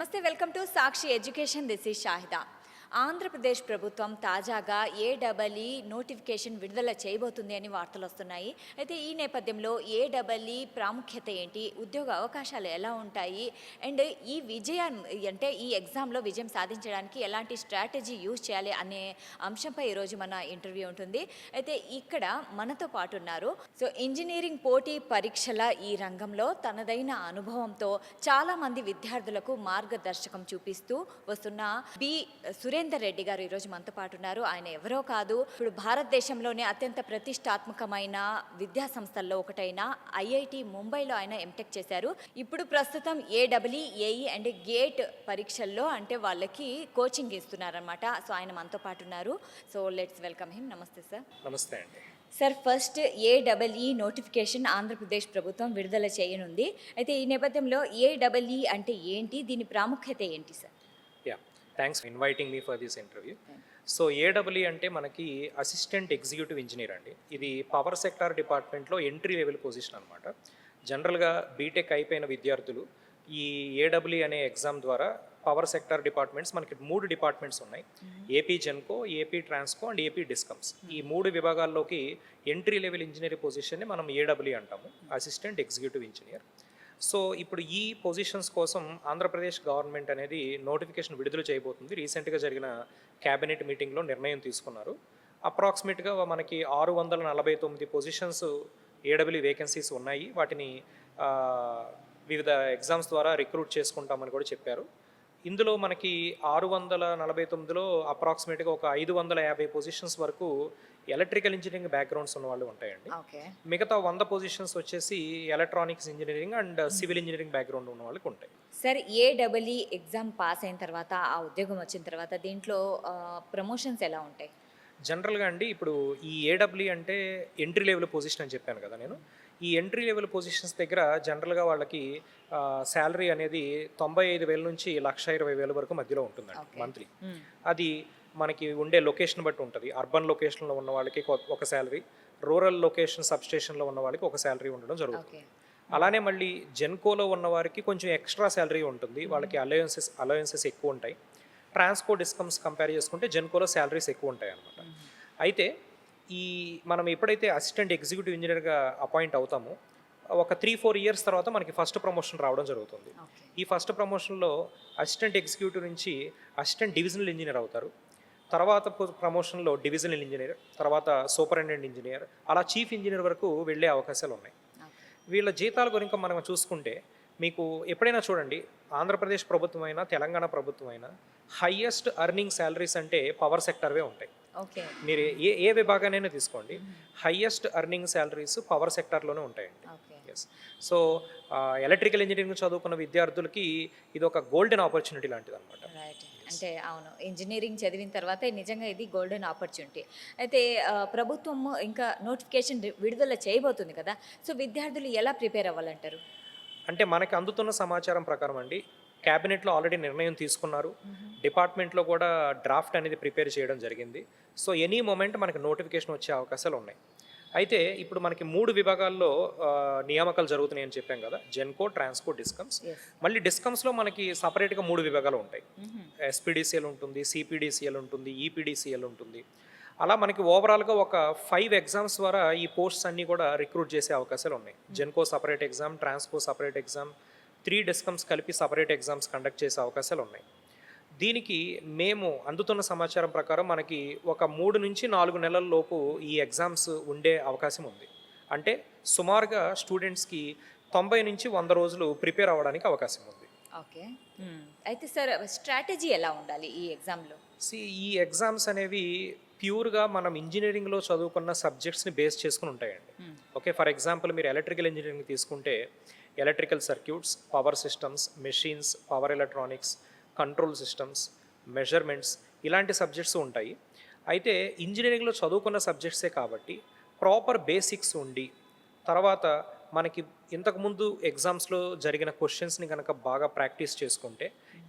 నమస్తే, welcome to Sakshi education. This is Shahida. Andhra Pradesh ప్రభుత్వం తాజాగా ఏడబ్ల్ఈ నోటిఫికేషన్ విడుదల చేయబోతుంది అని వార్తలు వస్తున్నాయి. అయితే ఈ నేపథ్యంలో ఏడబ్ల్ఈ ప్రాముఖ్యత ఏంటి, ఉద్యోగ అవకాశాలు ఎలా ఉంటాయి, అండ్ ఈ అంటే ఈ ఎగ్జామ్లో విజయం సాధించడానికి ఎలాంటి స్ట్రాటజీ యూజ్ చేయాలి అనే అంశంపై ఈరోజు మన ఇంటర్వ్యూ ఉంటుంది. అయితే ఇక్కడ మనతో పాటు ఉన్నారు. సో ఇంజనీరింగ్ పోటీ పరీక్షల ఈ రంగంలో తనదైన అనుభవంతో చాలామంది విద్యార్థులకు మార్గదర్శకం చూపిస్తూ వస్తున్న బి సురేందర్ రెడ్డి గారు ఈరోజు మనతో పాటు ఉన్నారు. ఆయన ఎవరో కాదు, ఇప్పుడు భారతదేశంలోనే అత్యంత ప్రతిష్టాత్మకమైన విద్యా సంస్థల్లో ఒకటైన ఐఐటి ముంబైలో ఆయన ఎంటెక్ చేశారు. ఇప్పుడు ప్రస్తుతం ఏడబ్ల్ఈ, ఏఈ అండ్ గేట్ పరీక్షల్లో అంటే వాళ్ళకి కోచింగ్ ఇస్తున్నారనమాట. సో ఆయన మనతో పాటు ఉన్నారు. So let's welcome him. నమస్తే సార్. నమస్తే అండి. Sir, first AWE notification Andhra Pradesh ప్రభుత్వం విడుదల చేయనుంది. అయితే ఈ నేపథ్యంలో ఏడబ్ల్ఈ అంటే ఏంటి, దీని ప్రాముఖ్యత ఏంటి sir? Thanks for inviting me for this interview. So AWE అంటే మనకి అసిస్టెంట్ ఎగ్జిక్యూటివ్ ఇంజనీర్ అండి. ఇది పవర్ సెక్టార్ డిపార్ట్మెంట్లో ఎంట్రీ లెవెల్ పొజిషన్ అనమాట. జనరల్గా బీటెక్ అయిపోయిన విద్యార్థులు ఈ ఏడబ్ల్ఈ అనే ఎగ్జామ్ ద్వారా పవర్ సెక్టార్ డిపార్ట్మెంట్స్, మనకి 3 డిపార్ట్మెంట్స్ ఉన్నాయి. AP Genco, AP Transco and AP discoms. ఈ 3 విభాగాల్లోకి ఎంట్రీ లెవెల్ ఇంజనీర్ పొజిషన్ని మనం ఏడబ్ల్ఈ అంటాము, అసిస్టెంట్ ఎగ్జిక్యూటివ్ ఇంజనీర్. సో ఇప్పుడు ఈ పొజిషన్స్ కోసం ఆంధ్రప్రదేశ్ గవర్నమెంట్ అనేది నోటిఫికేషన్ విడుదల చేయబోతుంది. రీసెంట్గా జరిగిన క్యాబినెట్ మీటింగ్లో నిర్ణయం తీసుకున్నారు. అప్రాక్సిమేట్గా మనకి 649 పొజిషన్స్ ఏడబ్ల్యూ వేకెన్సీస్ ఉన్నాయి. వాటిని వివిధ ఎగ్జామ్స్ ద్వారా రిక్రూట్ చేసుకుంటామని కూడా చెప్పారు. ఇందులో మనకి 649లో అప్రాక్సిమేట్గా ఒక 550 పొజిషన్స్ వరకు ఎలక్ట్రికల్ ఇంజనీరింగ్ బ్యాక్గ్రౌండ్స్ ఉన్న వాళ్ళు ఉంటాయండి. మిగతా 100 పొజిషన్స్ వచ్చేసి electronics engineering and civil engineering background ఉన్న వాళ్ళకి ఉంటాయి. సార్, ఏడబ్ల్ఈ ఎగ్జామ్ పాస్ అయిన తర్వాత, ఆ ఉద్యోగం వచ్చిన తర్వాత దీంట్లో ప్రమోషన్స్ ఎలా ఉంటాయి? జనరల్గా అండి, ఇప్పుడు ఈ ఏడబ్ల్యూ అంటే ఎంట్రీ లెవెల్ పొజిషన్ అని చెప్పాను కదా నేను. ఈ ఎంట్రీ లెవెల్ పొజిషన్స్ దగ్గర జనరల్గా వాళ్ళకి శాలరీ అనేది 95,000 నుంచి 1,20,000 వరకు మధ్యలో ఉంటుందండి మంత్లీ. అది మనకి ఉండే లొకేషన్ బట్టి ఉంటుంది. అర్బన్ లొకేషన్లో ఉన్న వాళ్ళకి ఒక శాలరీ, రూరల్ లొకేషన్ సబ్స్టేషన్లో ఉన్న వాళ్ళకి ఒక శాలరీ ఉండడం జరుగుతుంది. అలానే మళ్ళీ జెన్కోలో ఉన్న వారికి కొంచెం ఎక్స్ట్రా శాలరీ ఉంటుంది. వాళ్ళకి అలయన్సెస్ ఎక్కువ ఉంటాయి. ట్రాన్స్కో డిస్కమ్స్ కంపేర్ చేసుకుంటే జెన్కోలో శాలరీస్ ఎక్కువ ఉంటాయి అన్నమాట. అయితే మనం ఎప్పుడైతే అసిస్టెంట్ ఎగ్జిక్యూటివ్ ఇంజనీర్గా అపాయింట్ అవుతామో ఒక 3-4 ఇయర్స్ తర్వాత మనకి ఫస్ట్ ప్రమోషన్ రావడం జరుగుతుంది. ఈ ఫస్ట్ ప్రమోషన్లో అసిస్టెంట్ ఎగ్జిక్యూటివ్ నుంచి అసిస్టెంట్ డివిజనల్ ఇంజనీర్ అవుతారు. తర్వాత ప్రమోషన్లో డివిజనల్ ఇంజనీర్, తర్వాత సూపరింటెండెంట్ ఇంజనీర్, అలా చీఫ్ ఇంజనీర్ వరకు వెళ్ళే అవకాశాలు ఉన్నాయి. వీళ్ళ జీతాల గురించి మనం చూసుకుంటే మీకు ఎప్పుడైనా చూడండి, ఆంధ్రప్రదేశ్ ప్రభుత్వం అయినా తెలంగాణ ప్రభుత్వం అయినా హయ్యెస్ట్ అర్నింగ్ శాలరీస్ అంటే పవర్ సెక్టార్వే ఉంటాయి. మీరు ఏ విభాగానైనా తీసుకోండి, హయ్యెస్ట్ అర్నింగ్ శాలరీస్ పవర్ సెక్టార్లోనే ఉంటాయండి. ఎస్. సో ఎలక్ట్రికల్ ఇంజనీరింగ్ చదువుకున్న విద్యార్థులకి ఇది ఒక గోల్డెన్ ఆపర్చునిటీ లాంటిది అనమాట. అంటే అవును, ఇంజనీరింగ్ చదివిన తర్వాత నిజంగా ఇది గోల్డెన్ ఆపర్చునిటీ. అయితే ప్రభుత్వం ఇంకా నోటిఫికేషన్ విడుదల చేయబోతుంది కదా, సో విద్యార్థులు ఎలా ప్రిపేర్ అవ్వాలంటారు? అంటే మనకి అందుతున్న సమాచారం ప్రకారం అండి, క్యాబినెట్లో ఆల్రెడీ నిర్ణయం తీసుకున్నారు. డిపార్ట్మెంట్లో కూడా డ్రాఫ్ట్ అనేది ప్రిపేర్ చేయడం జరిగింది. సో ఎనీ మూమెంట్ మనకి నోటిఫికేషన్ వచ్చే అవకాశాలు ఉన్నాయి. అయితే ఇప్పుడు మనకి 3 విభాగాల్లో నియామకాలు జరుగుతున్నాయని చెప్పాం కదా, జెన్కో, ట్రాన్స్కో, డిస్కమ్స్. మళ్ళీ డిస్కమ్స్లో మనకి సపరేట్గా 3 విభాగాలు ఉంటాయి. ఎస్పీడీసీఎల్ ఉంటుంది, సిపిడిసిఎల్ ఉంటుంది, ఈపీడీసీఎల్ ఉంటుంది. అలా మనకి ఓవరాల్గా ఒక 5 ఎగ్జామ్స్ ద్వారా ఈ పోస్ట్స్ అన్నీ కూడా రిక్రూట్ చేసే అవకాశాలు ఉన్నాయి. Genco separate exam, Transco separate exam, 3 discoms కలిపి సపరేట్ ఎగ్జామ్స్ కండక్ట్ చేసే అవకాశాలు ఉన్నాయి. దీనికి మేము అందుతున్న సమాచారం ప్రకారం మనకి ఒక 3 నుంచి 4 నెలల లోపు ఈ ఎగ్జామ్స్ ఉండే అవకాశం ఉంది. అంటే సుమారుగా స్టూడెంట్స్కి 90 నుంచి 100 రోజులు ప్రిపేర్ అవ్వడానికి అవకాశం ఉంది. ఓకే. అయితే సార్, స్ట్రాటజీ ఎలా ఉండాలి ఈ ఎగ్జామ్లో? ఈ ఎగ్జామ్స్ అనేవి ప్యూర్గా మనం ఇంజనీరింగ్లో చదువుకున్న సబ్జెక్ట్స్ని బేస్ చేసుకుని ఉంటాయండి. ఓకే, ఫర్ ఎగ్జాంపుల్ మీరు ఎలక్ట్రికల్ ఇంజనీరింగ్ తీసుకుంటే electrical circuits, power systems, machines, power electronics, control systems, measurements, ఇలాంటి సబ్జెక్ట్స్ ఉంటాయి. అయితే ఇంజనీరింగ్లో చదువుకున్న సబ్జెక్ట్సే కాబట్టి ప్రాపర్ బేసిక్స్ ఉండి, తర్వాత మనకి ఇంతకుముందు ఎగ్జామ్స్లో జరిగిన క్వశ్చన్స్ని కనుక బాగా ప్రాక్టీస్ చేసుకుంటే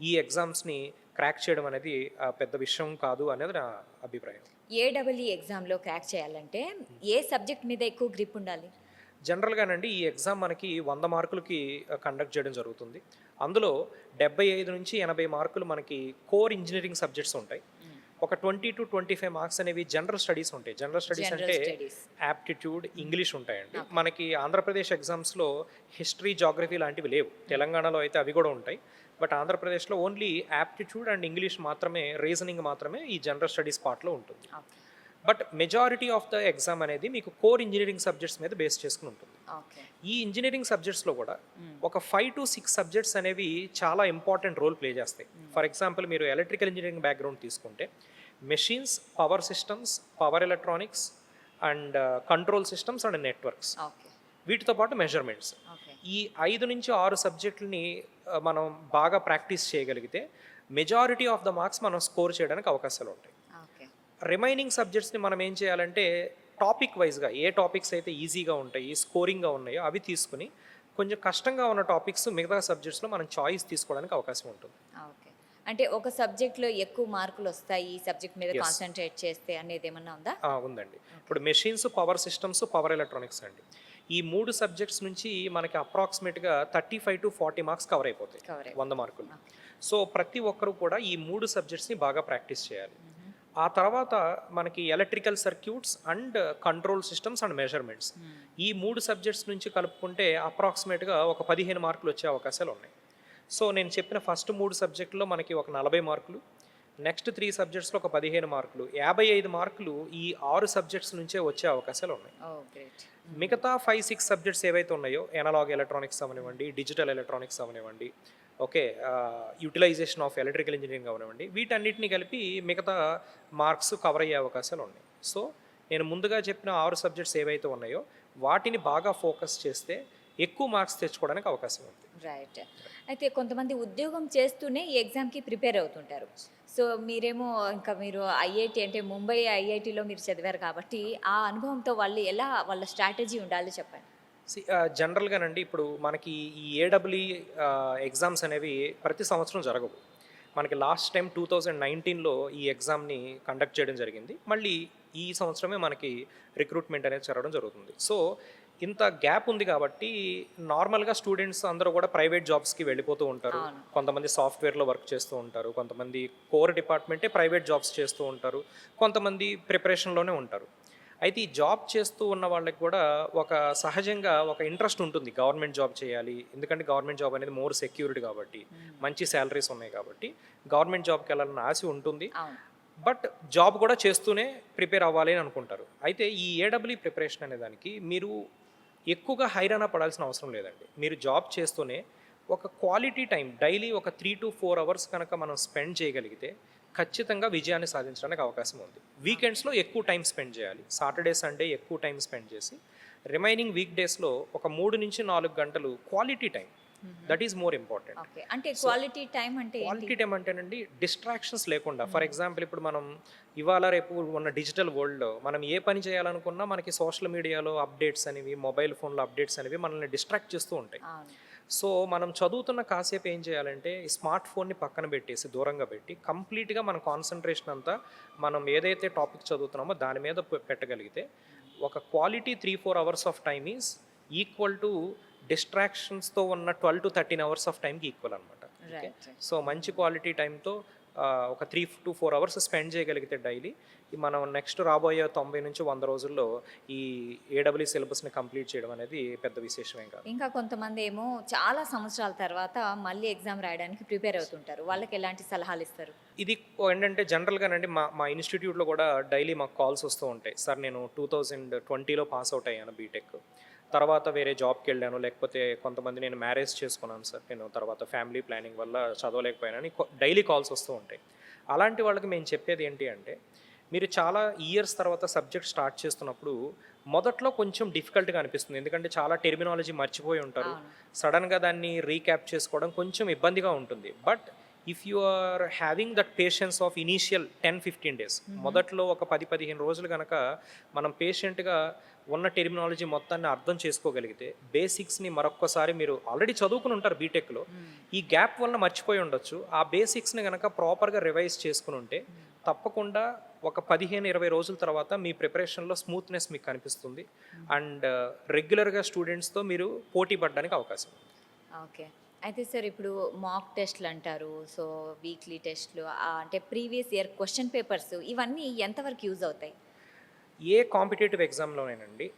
ఈ ఎగ్జామ్స్ని క్రాక్ చేయడం అనేది పెద్ద విషయం కాదు అనేది నా అభిప్రాయం. ఏడబ్ల్ఈ ఎగ్జామ్లో క్రాక్ చేయాలంటే ఏ సబ్జెక్ట్ మీద ఎక్కువ గ్రిప్ ఉండాలి? జనరల్గానండి ఈ ఎగ్జామ్ మనకి 100 మార్కులకి కండక్ట్ చేయడం జరుగుతుంది. అందులో 75 నుంచి 80 మార్కులు మనకి కోర్ ఇంజినీరింగ్ సబ్జెక్ట్స్ ఉంటాయి. ఒక 20-25 మార్క్స్ అనేవి జనరల్ స్టడీస్ ఉంటాయి. జనరల్ స్టడీస్ అంటే యాప్టిట్యూడ్, ఇంగ్లీష్ ఉంటాయండి. మనకి ఆంధ్రప్రదేశ్ ఎగ్జామ్స్లో హిస్టరీ, జాగ్రఫీ లాంటివి లేవు. తెలంగాణలో అయితే అవి కూడా ఉంటాయి. బట్ ఆంధ్రప్రదేశ్లో ఓన్లీ యాప్టిట్యూడ్ అండ్ ఇంగ్లీష్ మాత్రమే, రీజనింగ్ మాత్రమే ఈ జనరల్ స్టడీస్ పార్ట్లో ఉంటుంది. But majority of the exam అనేది మీకు కోర్ ఇంజనీరింగ్ సబ్జెక్ట్స్ మీద బేస్ చేసుకుని ఉంటుంది. ఈ ఇంజనీరింగ్ సబ్జెక్ట్స్లో కూడా ఒక 5 to 6 సబ్జెక్ట్స్ అనేవి చాలా ఇంపార్టెంట్ రోల్ ప్లే చేస్తాయి. ఫర్ ఎగ్జాంపుల్ మీరు ఎలక్ట్రికల్ ఇంజనీరింగ్ బ్యాక్గ్రౌండ్ తీసుకుంటే machines, power systems, power electronics and control systems and networks, వీటితో పాటు మెజర్మెంట్స్, ఈ 5 నుంచి 6 సబ్జెక్టులని మనం బాగా ప్రాక్టీస్ చేయగలిగితే మెజారిటీ ఆఫ్ ద మార్క్స్ మనం స్కోర్ చేయడానికి అవకాశాలు ఉంటాయి. రిమైనింగ్ సబ్జెక్ట్స్ని మనం ఏం చేయాలంటే టాపిక్ వైజ్గా ఏ టాపిక్స్ అయితే ఈజీగా ఉంటాయి, స్కోరింగ్గా ఉన్నాయో అవి తీసుకుని కొంచెం కష్టంగా ఉన్న టాపిక్స్ మిగతా సబ్జెక్ట్స్లో మనం చాయిస్ తీసుకోవడానికి అవకాశం ఉంటుంది. ఓకే, అంటే ఒక సబ్జెక్ట్లో ఎక్కువ మార్కులు వస్తాయి ఈ సబ్జెక్ట్ మీద కాన్సన్ట్రేట్ చేస్తే అనేది ఏమన్నా ఉందా? ఉందండి. ఇప్పుడు machines, power systems, power electronics అండి, ఈ 3 సబ్జెక్ట్స్ నుంచి మనకి అప్రాక్సిమేట్గా 35 to 40 మార్క్స్ కవర్ అయిపోతాయి 100 మార్కులు. సో ప్రతి ఒక్కరు కూడా ఈ 3 సబ్జెక్ట్స్ని బాగా ప్రాక్టీస్ చేయాలి. ఆ తర్వాత మనకి electrical circuits and control systems and measurements, ఈ 3 సబ్జెక్ట్స్ నుంచి కలుపుకుంటే అప్రాక్సిమేట్గా ఒక 15 మార్కులు వచ్చే అవకాశాలు ఉన్నాయి. సో నేను చెప్పిన ఫస్ట్ 3 సబ్జెక్టులో మనకి ఒక 40 మార్కులు, నెక్స్ట్ 3 సబ్జెక్ట్స్లో ఒక 15 మార్కులు, 55 మార్కులు ఈ 6 సబ్జెక్ట్స్ నుంచే వచ్చే అవకాశాలు ఉన్నాయి. మిగతా 5-6 సబ్జెక్ట్స్ ఏవైతే ఉన్నాయో, ఎనలాగ్ ఎలక్ట్రానిక్స్ అవనివ్వండి, డిజిటల్ ఎలక్ట్రానిక్స్ అవనివ్వండి, okay, utilisation of electrical engineering అవనివ్వండి, వీటన్నిటిని కలిపి మిగతా మార్క్స్ కవర్ అయ్యే అవకాశాలు ఉన్నాయి. సో నేను ముందుగా చెప్పిన 6 సబ్జెక్ట్స్ ఏవైతే ఉన్నాయో వాటిని బాగా ఫోకస్ చేస్తే ఎక్కువ మార్క్స్ తెచ్చుకోవడానికి అవకాశం ఉంది. రైట్. అయితే కొంతమంది ఉద్యోగం చేస్తూనే ఈ ఎగ్జామ్కి ప్రిపేర్ అవుతుంటారు. సో మీరేమో ఇంకా మీరు ఐఐటి అంటే ముంబై ఐఐటిలో మీరు చదివారు కాబట్టి ఆ అనుభవంతో వాళ్ళు ఎలా వాళ్ళ స్ట్రాటజీ ఉండాలో చెప్పండి. జనరల్గానండి ఇప్పుడు మనకి ఈ ఏడబ్ల్యూ ఎగ్జామ్స్ అనేవి ప్రతి సంవత్సరం జరగవు. మనకి లాస్ట్ టైం 2019లో ఈ ఎగ్జామ్ని కండక్ట్ చేయడం జరిగింది. మళ్ళీ ఈ సంవత్సరమే మనకి రిక్రూట్మెంట్ అనేది జరగడం జరుగుతుంది. సో ఇంత గ్యాప్ ఉంది కాబట్టి నార్మల్గా స్టూడెంట్స్ అందరూ కూడా ప్రైవేట్ జాబ్స్కి వెళ్ళిపోతూ ఉంటారు. కొంతమంది సాఫ్ట్వేర్లో వర్క్ చేస్తూ ఉంటారు, కొంతమంది కోర్ డిపార్ట్మెంటే ప్రైవేట్ జాబ్స్ చేస్తూ ఉంటారు, కొంతమంది ప్రిపరేషన్లోనే ఉంటారు. అయితే ఈ జాబ్ చేస్తూ ఉన్న వాళ్ళకి కూడా ఒక సహజంగా ఒక ఇంట్రెస్ట్ ఉంటుంది గవర్నమెంట్ జాబ్ చేయాలి, ఎందుకంటే గవర్నమెంట్ జాబ్ అనేది మోర్ సెక్యూరిటీ కాబట్టి, మంచి శాలరీస్ ఉన్నాయి కాబట్టి గవర్నమెంట్ జాబ్కి వెళ్ళాలన్న ఆశ ఉంటుంది. బట్ జాబ్ కూడా చేస్తూనే ప్రిపేర్ అవ్వాలి అని అనుకుంటారు. అయితే ఈ ఏడబ్ల్యూ ప్రిపరేషన్ అనే దానికి మీరు ఎక్కువగా హైరాణ పడాల్సిన అవసరం లేదండి. మీరు జాబ్ చేస్తూనే ఒక క్వాలిటీ టైం డైలీ ఒక 3 to 4 అవర్స్ కనుక మనం స్పెండ్ చేయగలిగితే ఖచ్చితంగా విజయాన్ని సాధించడానికి అవకాశం ఉంది. వీకెండ్స్లో ఎక్కువ టైం స్పెండ్ చేయాలి, సాటర్డే సండే ఎక్కువ టైం స్పెండ్ చేసి రిమైనింగ్ వీక్ డేస్లో ఒక 3 నుంచి 4 గంటలు quality time, that is more important. అంటే క్వాలిటీ టైం అంటేనండి డిస్ట్రాక్షన్స్ లేకుండా. ఫర్ ఎగ్జాంపుల్ ఇప్పుడు మనం ఇవాళ రేపు ఉన్న డిజిటల్ వరల్డ్లో మనం ఏ పని చేయాలనుకున్నా మనకి సోషల్ మీడియాలో అప్డేట్స్ అనేవి, మొబైల్ ఫోన్లో అప్డేట్స్ అనేవి మనల్ని డిస్ట్రాక్ట్ చేస్తూ ఉంటాయి. సో మనం చదువుతున్న కాసేపు ఏం చేయాలంటే స్మార్ట్ ఫోన్ని పక్కన పెట్టేసి దూరంగా పెట్టి కంప్లీట్గా మన కాన్సన్ట్రేషన్ అంతా మనం ఏదైతే టాపిక్ చదువుతున్నామో దాని మీద పెట్టగలిగితే ఒక quality 3-4 hours of time is equal to డిస్ట్రాక్షన్స్తో ఉన్న 12 to 13 అవర్స్ ఆఫ్ టైంకి ఈక్వల్ అనమాట. సో మంచి క్వాలిటీ టైంతో ఒక 3 to 4 అవర్స్ స్పెండ్ చేయగలిగితే డైలీ మనం నెక్స్ట్ రాబోయే 90 నుంచి 100 రోజుల్లో ఈ ఏడబ్ల్యూ సిలబస్ని కంప్లీట్ చేయడం అనేది పెద్ద విశేషమేం కాదు. ఇంకా కొంతమంది ఏమో చాలా సంవత్సరాల తర్వాత మళ్ళీ ఎగ్జామ్ రాయడానికి ప్రిపేర్ అవుతుంటారు, వాళ్ళకి ఎలాంటి సలహాలు ఇస్తారు? ఇది ఏంటంటే జనరల్గానండి మా ఇన్స్టిట్యూట్లో కూడా డైలీ మాకు కాల్స్ వస్తూ ఉంటాయి. సార్ నేను 2020లో పాస్ అవుట్ అయ్యాను బీటెక్, తర్వాత వేరే జాబ్కి వెళ్ళాను, లేకపోతే కొంతమంది నేను మ్యారేజ్ చేసుకున్నాను సార్, నేను తర్వాత ఫ్యామిలీ ప్లానింగ్ వల్ల చదవలేకపోయానని డైలీ కాల్స్ వస్తూ ఉంటాయి. అలాంటి వాళ్ళకి మేము చెప్పేది ఏంటి అంటే మీరు చాలా ఇయర్స్ తర్వాత సబ్జెక్ట్ స్టార్ట్ చేస్తున్నప్పుడు మొదట్లో కొంచెం డిఫికల్ట్గా అనిపిస్తుంది, ఎందుకంటే చాలా టెర్మినాలజీ మర్చిపోయి ఉంటారు, సడన్గా దాన్ని రీక్యాప్ చేసుకోవడం కొంచెం ఇబ్బందిగా ఉంటుంది. But if you are having that patience of initial 10-15 days, మొదట్లో ఒక 10-15 రోజులు కనుక మనం పేషెంట్గా ఉన్న టెర్మినాలజీ మొత్తాన్ని అర్థం చేసుకోగలిగితే, బేసిక్స్ని మరొక్కసారి మీరు ఆల్రెడీ చదువుకుని ఉంటారు బీటెక్లో, ఈ గ్యాప్ వల్ల మర్చిపోయి ఉండొచ్చు, ఆ బేసిక్స్ని కనుక ప్రాపర్గా రివైజ్ చేసుకుని ఉంటే తప్పకుండా ఒక 15-20 రోజుల తర్వాత మీ ప్రిపరేషన్లో స్మూత్నెస్ మీకు కనిపిస్తుంది. అండ్ రెగ్యులర్గా స్టూడెంట్స్తో మీరు పోటీ పడడానికి అవకాశం ఉంది. ఓకే. అయితే సార్ ఇప్పుడు మాక్ టెస్ట్‌లు అంటారు. సో, వీక్లీ టెస్ట్‌లు అంటే ప్రీవియస్ ఇయర్ క్వెషన్ పేపర్స్ ఇవన్నీ ఎంతవరకు యూజ్ అవుతాయి? ఏ కాంపిటేటివ్ ఎగ్జామ్లోనేనండి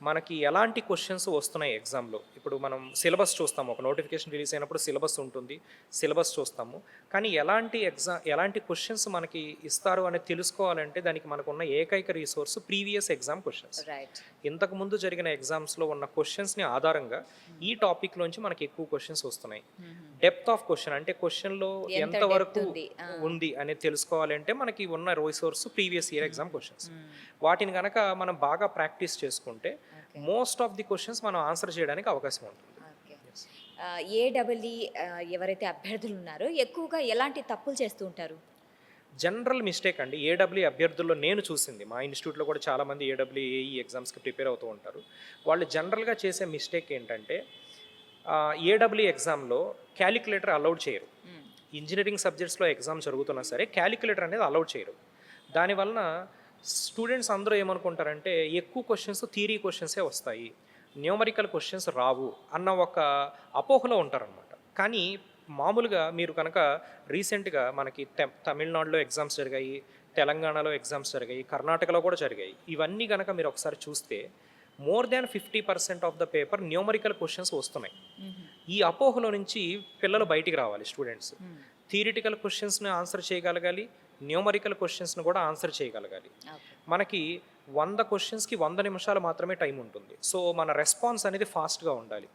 మనకి ఎలాంటి క్వశ్చన్స్ వస్తున్నాయి ఎగ్జామ్లో. ఇప్పుడు మనం సిలబస్ చూస్తాము, ఒక నోటిఫికేషన్ రిలీజ్ అయినప్పుడు సిలబస్ ఉంటుంది, సిలబస్ చూస్తాము. కానీ ఎలాంటి క్వశ్చన్స్ మనకి ఇస్తారు అనేది తెలుసుకోవాలంటే దానికి మనకున్న ఏకైక resource previous exam questions. Right. ఇంతకుముందు జరిగిన ఎగ్జామ్స్లో ఉన్న క్వశ్చన్స్ని ఆధారంగా ఈ టాపిక్లోంచి మనకి ఎక్కువ క్వశ్చన్స్ వస్తున్నాయి. డెప్త్ ఆఫ్ క్వశ్చన్ అంటే క్వశ్చన్లో ఎంత ఎంతవరకు depth ఉంది? ఉంది అనేది తెలుసుకోవాలంటే మనకి ఉన్న resource previous year exam questions. వాటిని కనుక మనం బాగా ప్రాక్టీస్ చేసుకుంటే మోస్ట్ ఆఫ్ ది క్వశ్చన్స్ మనం ఆన్సర్ చేయడానికి అవకాశం ఉంటుంది. ఓకే. ఏడబ్ల్ఈ ఎవరైతే అభ్యర్థులు ఉన్నారో ఎక్కువగా ఎలాంటి తప్పులు చేస్తూ ఉంటారు? జనరల్ మిస్టేక్ అండి ఏడబ్ల్యూ అభ్యర్థుల్లో నేను చూసింది, మా ఇన్స్టిట్యూట్లో కూడా చాలామంది ఏడబ్ల్యూ ఏఈ ఎగ్జామ్స్కి ప్రిపేర్ అవుతూ ఉంటారు. వాళ్ళు జనరల్గా చేసే మిస్టేక్ ఏంటంటే ఏడబ్ల్యూ ఎగ్జామ్లో క్యాలిక్యులేటర్ అలౌడ్ చేయరు. ఇంజనీరింగ్ సబ్జెక్ట్స్లో ఎగ్జామ్ జరుగుతున్నా సరే క్యాలిక్యులేటర్ అనేది అలౌడ్ చేయరు. దానివలన స్టూడెంట్స్ అందరూ ఏమనుకుంటారంటే ఎక్కువ క్వశ్చన్స్ థియరీ క్వశ్చన్సే వస్తాయి, న్యూమరికల్ క్వశ్చన్స్ రావు అన్న ఒక అపోహలో ఉంటారనమాట. కానీ మామూలుగా మీరు కనుక రీసెంట్గా మనకి తమిళనాడులో ఎగ్జామ్స్ జరిగాయి, తెలంగాణలో ఎగ్జామ్స్ జరిగాయి, కర్ణాటకలో కూడా జరిగాయి. ఇవన్నీ కనుక మీరు ఒకసారి చూస్తే more than 50% of the paper numerical questions వస్తున్నాయి. ఈ అపోహలో నుంచి పిల్లలు బయటికి రావాలి. స్టూడెంట్స్ థియరిటికల్ క్వశ్చన్స్ని ఆన్సర్ చేయగలగాలి, న్యూమరికల్ క్వశ్చన్స్ని కూడా ఆన్సర్ చేయగలగాలి. మనకి 100 క్వశ్చన్స్కి 100 నిమిషాలు మాత్రమే టైం ఉంటుంది. సో మన రెస్పాన్స్ అనేది ఫాస్ట్గా ఉండాలి.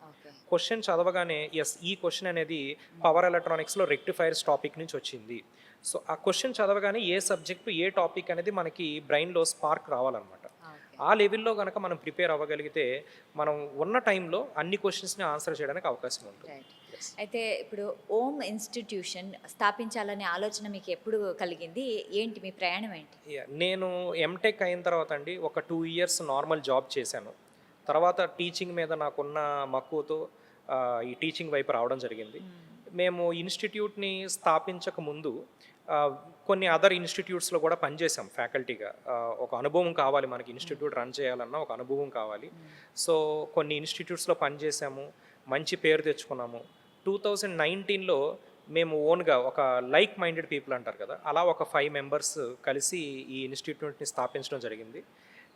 క్వశ్చన్ చదవగానే ఎస్ ఈ క్వశ్చన్ అనేది పవర్ ఎలక్ట్రానిక్స్లో రెక్టిఫైర్స్ టాపిక్ నుంచి వచ్చింది. సో ఆ క్వశ్చన్ చదవగానే ఏ సబ్జెక్టు ఏ టాపిక్ అనేది మనకి బ్రెయిన్లో స్పార్క్ రావాలన్నమాట. ఆ లెవెల్లో కనుక మనం ప్రిపేర్ అవ్వగలిగితే మనం ఉన్న టైంలో అన్ని క్వశ్చన్స్ని ఆన్సర్ చేయడానికి అవకాశం ఉంటుంది. అయితే ఇప్పుడు ఓమ్ ఇన్స్టిట్యూషన్ స్థాపించాలనే ఆలోచన మీకు ఎప్పుడు కలిగింది? ఏంటి మీ ప్రయాణం ఏంటి? నేను ఎంటెక్ అయిన తర్వాత అండి ఒక 2 ఇయర్స్ నార్మల్ జాబ్ చేశాను. తర్వాత టీచింగ్ మీద నాకున్న మక్కువతో ఈ టీచింగ్ వైపు రావడం జరిగింది. మేము ఇన్స్టిట్యూట్ని స్థాపించక ముందు కొన్ని అదర్ ఇన్స్టిట్యూట్స్లో కూడా పనిచేసాం ఫ్యాకల్టీగా. ఒక అనుభవం కావాలి మనకి, ఇన్స్టిట్యూట్ రన్ చేయాలన్నా ఒక అనుభవం కావాలి. సో కొన్ని ఇన్స్టిట్యూట్స్లో పనిచేసాము, మంచి పేరు తెచ్చుకున్నాము. 2019లో మేము ఓన్గా ఒక లైక్ మైండెడ్ పీపుల్ అంటారు కదా, అలా ఒక 5 మెంబర్స్ కలిసి ఈ ఇన్స్టిట్యూట్ని స్థాపించడం జరిగింది.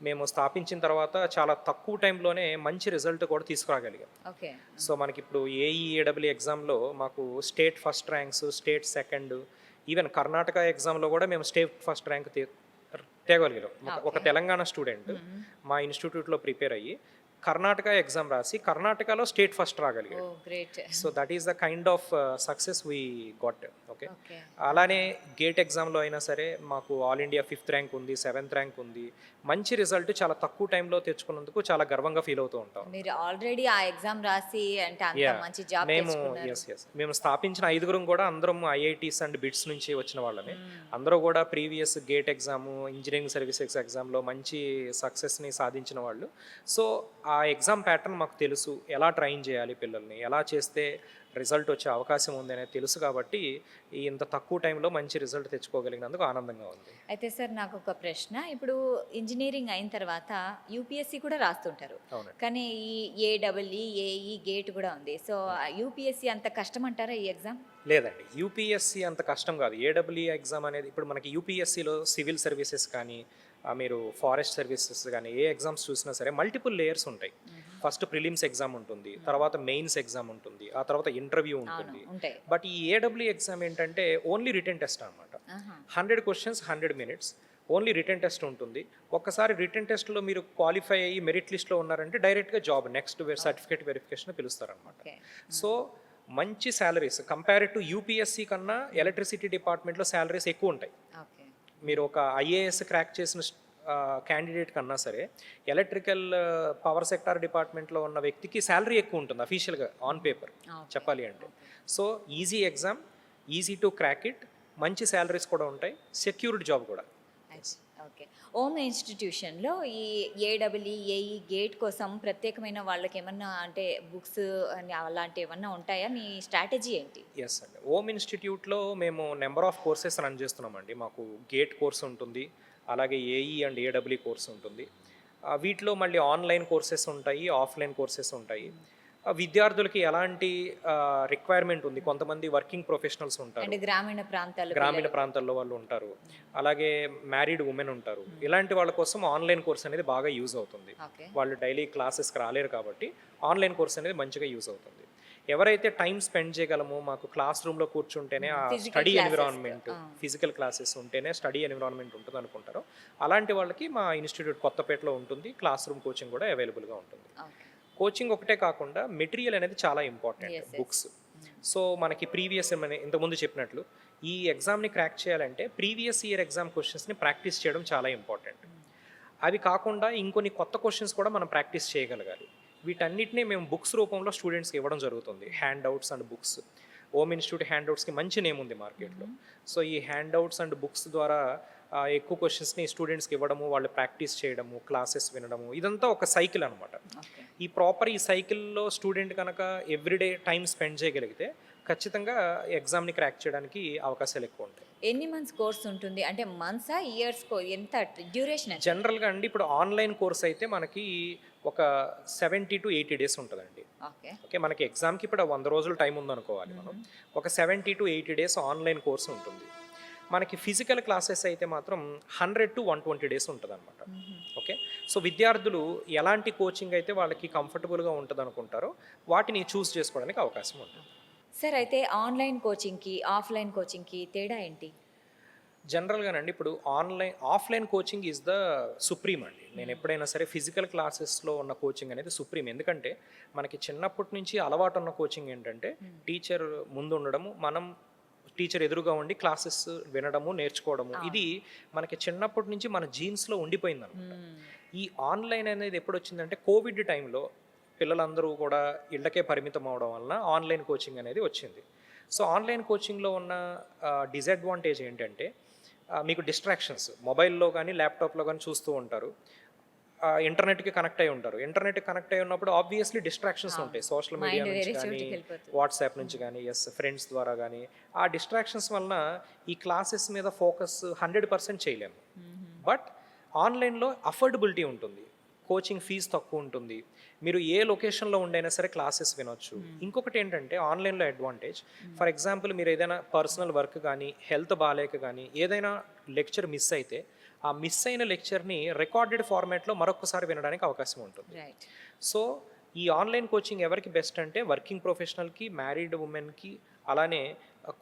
మేము స్థాపించిన తర్వాత చాలా తక్కువ టైంలోనే మంచి రిజల్ట్ కూడా తీసుకురాగలిగాం. ఓకే. సో మనకి ఇప్పుడు ఏఈఏడబ్ల్యూ ఎగ్జామ్లో మాకు state first ranks, state second, even Karnataka ఎగ్జామ్లో కూడా మేము స్టేట్ ఫస్ట్ ర్యాంక్ తేగలిగాం. ఒక తెలంగాణ స్టూడెంట్ మా ఇన్స్టిట్యూట్లో ప్రిపేర్ అయ్యి కర్ణాటక ఎగ్జామ్ రాసి కర్ణాటకలో స్టేట్ ఫస్ట్ రాగలిగాడు. So that is the kind of success we got. Okay. అలానే గేట్ ఎగ్జామ్లో అయినా సరే మాకు ఆల్ ఇండియా 5th ర్యాంక్ ఉంది, 7th ర్యాంక్ ఉంది. మంచి రిజల్ట్ చాలా తక్కువ టైంలో తెచ్చుకున్నందుకు చాలా గర్వంగా ఫీల్ అవుతూ ఉంటాం. మీరు ఆల్రెడీ ఆ ఎగ్జామ్ రాసి అంటే అంత మంచి జాబ్ తెచ్చుకున్నారు. మేము స్థాపించిన 5గురం కూడా అందరం ఐఐటీస్ అండ్ బిట్స్ నుంచి వచ్చిన వాళ్ళమే. అందరూ కూడా previous gate exam, engineering services ఎగ్జామ్లో మంచి సక్సెస్ని సాధించిన వాళ్ళు. సో ఆ ఎగ్జామ్ ప్యాటర్న్ మాకు తెలుసు, ఎలా ట్రైన్ చేయాలి పిల్లల్ని, ఎలా చేస్తే రిజల్ట్ వచ్చే అవకాశం ఉంది అనేది తెలుసు. కాబట్టి ఇంత తక్కువ టైంలో మంచి రిజల్ట్ తెచ్చుకోగలిగినందుకు ఆనందంగా ఉంది. అయితే సార్ నాకు ఒక ప్రశ్న, ఇప్పుడు ఇంజనీరింగ్ అయిన తర్వాత యూపీఎస్సీ కూడా రాస్తుంటారు, కానీ ఈ ఏడబ్ల్ఈ ఏఈ గేట్ కూడా ఉంది. సో యూపీఎస్సీ అంత కష్టం అంటారా ఈ ఎగ్జామ్? లేదండి, యూపీఎస్సీ అంత కష్టం కాదు. ఏడబ్ల్ఈ ఎగ్జామ్ అనేది ఇప్పుడు మనకి యూపీఎస్సీలో సివిల్ సర్వీసెస్ కానీ మీరు ఫారెస్ట్ సర్వీసెస్ కానీ ఏ ఎగ్జామ్స్ చూసినా సరే మల్టిపుల్ లేయర్స్ ఉంటాయి. ఫస్ట్ ప్రిలిమ్స్ ఎగ్జామ్ ఉంటుంది, తర్వాత మెయిన్స్ ఎగ్జామ్ ఉంటుంది, ఆ తర్వాత ఇంటర్వ్యూ ఉంటుంది. బట్ ఈ ఏడబ్ల్యూ ఎగ్జామ్ ఏంటంటే ఓన్లీ రిటన్ టెస్ట్ అనమాట. 100 questions 100 minutes, only written test ఉంటుంది. ఒక్కసారి రిటన్ టెస్ట్లో మీరు క్వాలిఫై అయ్యి మెరిట్ లిస్ట్లో ఉన్నారంటే డైరెక్ట్గా జాబ్, నెక్స్ట్ సర్టిఫికేట్ వెరిఫికేషన్ పిలుస్తారనమాట. సో మంచి శాలరీస్ కంపేర్ టు యూపీఎస్సీ కన్నా ఎలక్ట్రిసిటీ డిపార్ట్మెంట్లో శాలరీస్ ఎక్కువ ఉంటాయి. మీరు ఒక ఐఏఎస్ క్రాక్ చేసిన క్యాండిడేట్ కన్నా సరే ఎలక్ట్రికల్ పవర్ సెక్టార్ డిపార్ట్మెంట్లో ఉన్న వ్యక్తికి శాలరీ ఎక్కువ ఉంటుంది అఫీషియల్గా ఆన్ పేపర్ చెప్పాలి అంటే. So easy exam, easy to crack it, మంచి శాలరీస్ కూడా ఉంటాయి, సెక్యూర్డ్ జాబ్ కూడా. ఓకే. ఓమ్ ఇన్‌స్టిట్యూషన్‌లో ఈ ఏడబ్ల్‌ఈ, ఏఈ గేట్ కోసం ప్రత్యేకమైన వాళ్ళకేమన్నా అంటే బుక్స్ అని అలాంటివేమన్నా ఉంటాయా? మీ స్ట్రాటజీ ఏంటి? యెస్ అండి. ఓమ్ ఇన్‌స్టిట్యూట్‌లో మేము నంబర్ ఆఫ్ కోర్సెస్ రన్ చేస్తున్నామండి. మాకు గేట్ కోర్స్ ఉంటుంది. అలాగే ఏఈ అండ్ ఏడబ్ల్యూ కోర్స్ ఉంటుంది. వీటిలో మళ్ళీ ఆన్‌లైన్ కోర్సెస్ ఉంటాయి. ఆఫ్‌లైన్ కోర్సెస్ ఉంటాయి. విద్యార్థులకి ఎలాంటి రిక్వైర్మెంట్ ఉంది. కొంతమంది వర్కింగ్ ప్రొఫెషనల్స్ ఉంటారు. అంటే గ్రామీణ ప్రాంతాల గ్రామీణ పిల్లలు. ప్రాంతాల్లో వాళ్ళు ఉంటారు. అలాగే మ్యారీడ్ ఉమెన్ ఉంటారు. ఇలాంటి వాళ్ళ కోసం ఆన్‌లైన్ కోర్స్ అనేది బాగా యూజ్ అవుతుంది. ఓకే. వాళ్ళు డైలీ క్లాసెస్‌కి రాలేరు కాబట్టి ఆన్‌లైన్ కోర్స్ అనేది మంచిగా యూజ్ అవుతుంది. ఎవరైతే టైం స్పెండ్ చేయగలమో మాకు క్లాస్ రూమ్‌లో కూర్చుంటేనే ఆ ఫిజికల్ స్టడీ క్లాసెస్. ఎన్విరాన్మెంట్, ఆ! ఫిజికల్ క్లాసెస్ ఉంటేనే స్టడీ ఎన్విరాన్మెంట్ ఉంటుందనుకుంటారో అలాంటి వాళ్ళకి మా ఇన్‌స్టిట్యూట్ కొత్తపేటలో ఉంటుంది. క్లాస్ రూమ్ కోచింగ్ కూడా అవైలబుల్‌గా ఉంటుంది. ఓకే. కోచింగ్ ఒకటే కాకుండా మెటీరియల్ అనేది చాలా important. Yes. Yes. Books. So మనకి ప్రీవియస్ ఇంతకుముందు చెప్పినట్లు ఈ ఎగ్జామ్ని క్రాక్ చేయాలంటే ప్రీవియస్ ఇయర్ ఎగ్జామ్ క్వశ్చన్స్ని ప్రాక్టీస్ చేయడం చాలా ఇంపార్టెంట్. అవి కాకుండా ఇంకొన్ని కొత్త క్వశ్చన్స్ కూడా మనం ప్రాక్టీస్ చేయగలగాలి. వీటన్నిటిని మేము బుక్స్ రూపంలో స్టూడెంట్స్కి ఇవ్వడం జరుగుతుంది. Handouts and books. Om institute హ్యాండ్ అవుట్స్కి మంచి నేమ్ ఉంది మార్కెట్లో. సో ఈ హ్యాండ్ అవుట్స్ అండ్ బుక్స్ ద్వారా ఎక్కువ క్వశ్చన్స్ని స్టూడెంట్స్కి ఇవ్వడము, వాళ్ళు ప్రాక్టీస్ చేయడము, క్లాసెస్ వినడము, ఇదంతా ఒక సైకిల్ అనమాట. ఓకే. ఈ సైకిల్లో స్టూడెంట్ కనుక ఎవ్రీడే టైం స్పెండ్ చేయగలిగితే ఖచ్చితంగా ఎగ్జామ్ని క్రాక్ చేయడానికి అవకాశాలు ఎక్కువ ఉంటాయి. ఎన్ని మంత్స్ కోర్స్ ఉంటుంది? అంటే మంత్సా? ఇయర్స్‌కో ఎంత డ్యూరేషన్ ఎంత? జనరల్గా అండి ఇప్పుడు ఆన్లైన్ కోర్స్ అయితే మనకి ఒక 70 to 80 డేస్ ఉంటుందండి. ఓకే. ఓకే, మనకి ఎగ్జామ్కి ఇప్పుడు 100 రోజులు టైం ఉందనుకోవాలి మనం. ఒక 70 to 80 డేస్ ఆన్లైన్ కోర్స్ ఉంటుంది. మనకి ఫిజికల్ క్లాసెస్ అయితే మాత్రం 100 to 120 డేస్ ఉంటుందన్నమాట. ఓకే, సో విద్యార్థులు ఎలాంటి కోచింగ్ అయితే వాళ్ళకి కంఫర్టబుల్గా ఉంటుంది అనుకుంటారో వాటిని చూస్ చేసుకోవడానికి అవకాశం ఉంటుంది. సార్ అయితే ఆన్‌లైన్ కోచింగ్‌కి, ఆఫ్‌లైన్ కోచింగ్‌కి తేడా ఏంటి? జనరల్గానండి ఇప్పుడు offline coaching is the supreme అండి. నేను ఎప్పుడైనా సరే ఫిజికల్ క్లాసెస్లో ఉన్న కోచింగ్ అనేది సుప్రీం. ఎందుకంటే మనకి చిన్నప్పటి నుంచి అలవాటు ఉన్న కోచింగ్ ఏంటంటే టీచర్ ముందు ఉండడము, మనం టీచర్ ఎదురుగా ఉండి క్లాసెస్ వినడము, నేర్చుకోవడము, ఇది మనకి చిన్నప్పటి నుంచి మన జీన్స్లో ఉండిపోయింది అనమాట. ఈ ఆన్లైన్ అనేది ఎప్పుడు వచ్చిందంటే కోవిడ్ టైంలో పిల్లలందరూ కూడా ఇళ్ళకే పరిమితం అవడం వలన ఆన్లైన్ కోచింగ్ అనేది వచ్చింది. సో ఆన్లైన్ కోచింగ్లో ఉన్న డిసడ్వాంటేజ్ ఏంటంటే మీకు డిస్ట్రాక్షన్స్ మొబైల్లో కానీ ల్యాప్టాప్లో కానీ చూస్తూ ఉంటారు. ఇంటర్నెట్కి కనెక్ట్ అయి ఉంటారు. ఇంటర్నెట్కి కనెక్ట్ అయి ఉన్నప్పుడు ఆబ్వియస్లీ డిస్ట్రాక్షన్స్ ఉంటాయి. సోషల్ మీడియా మైండ్ నుంచి వేరే కానీ, చోటికి వెళ్ళిపోతుంది. వాట్సాప్ నుంచి కానీ, ఫ్రెండ్స్ ద్వారా కానీ, ఆ డిస్ట్రాక్షన్స్ వలన ఈ క్లాసెస్ మీద ఫోకస్ 100% చేయలేము. బట్ ఆన్లైన్లో అఫోర్డబిలిటీ ఉంటుంది. కోచింగ్ ఫీజు తక్కువ ఉంటుంది. మీరు ఏ లొకేషన్లో ఉండైనా సరే క్లాసెస్ వినొచ్చు. ఇంకొకటి ఏంటంటే ఆన్లైన్లో అడ్వాంటేజ్, ఫర్ ఎగ్జాంపుల్ మీరు ఏదైనా పర్సనల్ వర్క్ కానీ, హెల్త్ బాగాలేక కానీ ఏదైనా లెక్చర్ మిస్ అయితే ఆ మిస్ అయిన లెక్చర్ని రికార్డెడ్ ఫార్మాట్లో మరొకసారి వినడానికి అవకాశం ఉంటుంది. రైట్. సో ఈ ఆన్లైన్ కోచింగ్ ఎవరికి బెస్ట్ అంటే వర్కింగ్ ప్రొఫెషనల్కి, మ్యారీడ్ ఉమెన్కి, అలానే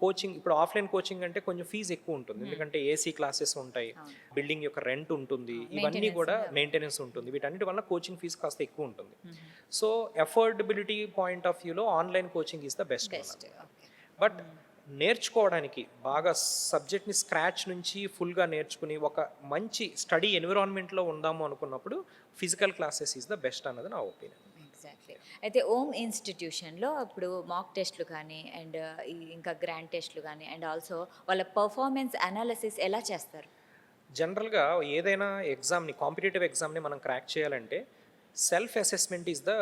కోచింగ్ ఇప్పుడు ఆఫ్లైన్ కోచింగ్ అంటే కొంచెం ఫీజు ఎక్కువ ఉంటుంది. ఎందుకంటే ఏసీ క్లాసెస్ ఉంటాయి, బిల్డింగ్ యొక్క రెంట్ ఉంటుంది, ఇవన్నీ కూడా మెయింటెనెన్స్ ఉంటుంది. వీటన్నిటి వల్ల కోచింగ్ ఫీజు కాస్త ఎక్కువ ఉంటుంది. సో అఫోర్డబిలిటీ పాయింట్ ఆఫ్ వ్యూలో online coaching is the best. Okay. But నేర్చుకోవడానికి బాగా సబ్జెక్ట్ని స్క్రాచ్ నుంచి ఫుల్గా నేర్చుకుని ఒక మంచి స్టడీ ఎన్విరాన్మెంట్లో ఉందాము అనుకున్నప్పుడు physical classes is the best అన్నది నా ఒపీనియన్. ఎగ్జాక్ట్లీ. అయితే ఓమ్ ఇన్‌స్టిట్యూషన్‌లో ఇప్పుడు మాక్ టెస్ట్‌లు కానీ అండ్ ఇంకా గ్రాండ్ టెస్ట్‌లు కానీ అండ్ ఆల్సో వాళ్ళ పర్ఫార్మెన్స్ అనాలిసిస్ ఎలా చేస్తారు? జనరల్గా ఏదైనా ఎగ్జామ్ని, కాంపిటేటివ్ ఎగ్జామ్ని మనం క్రాక్ చేయాలంటే self assessment is the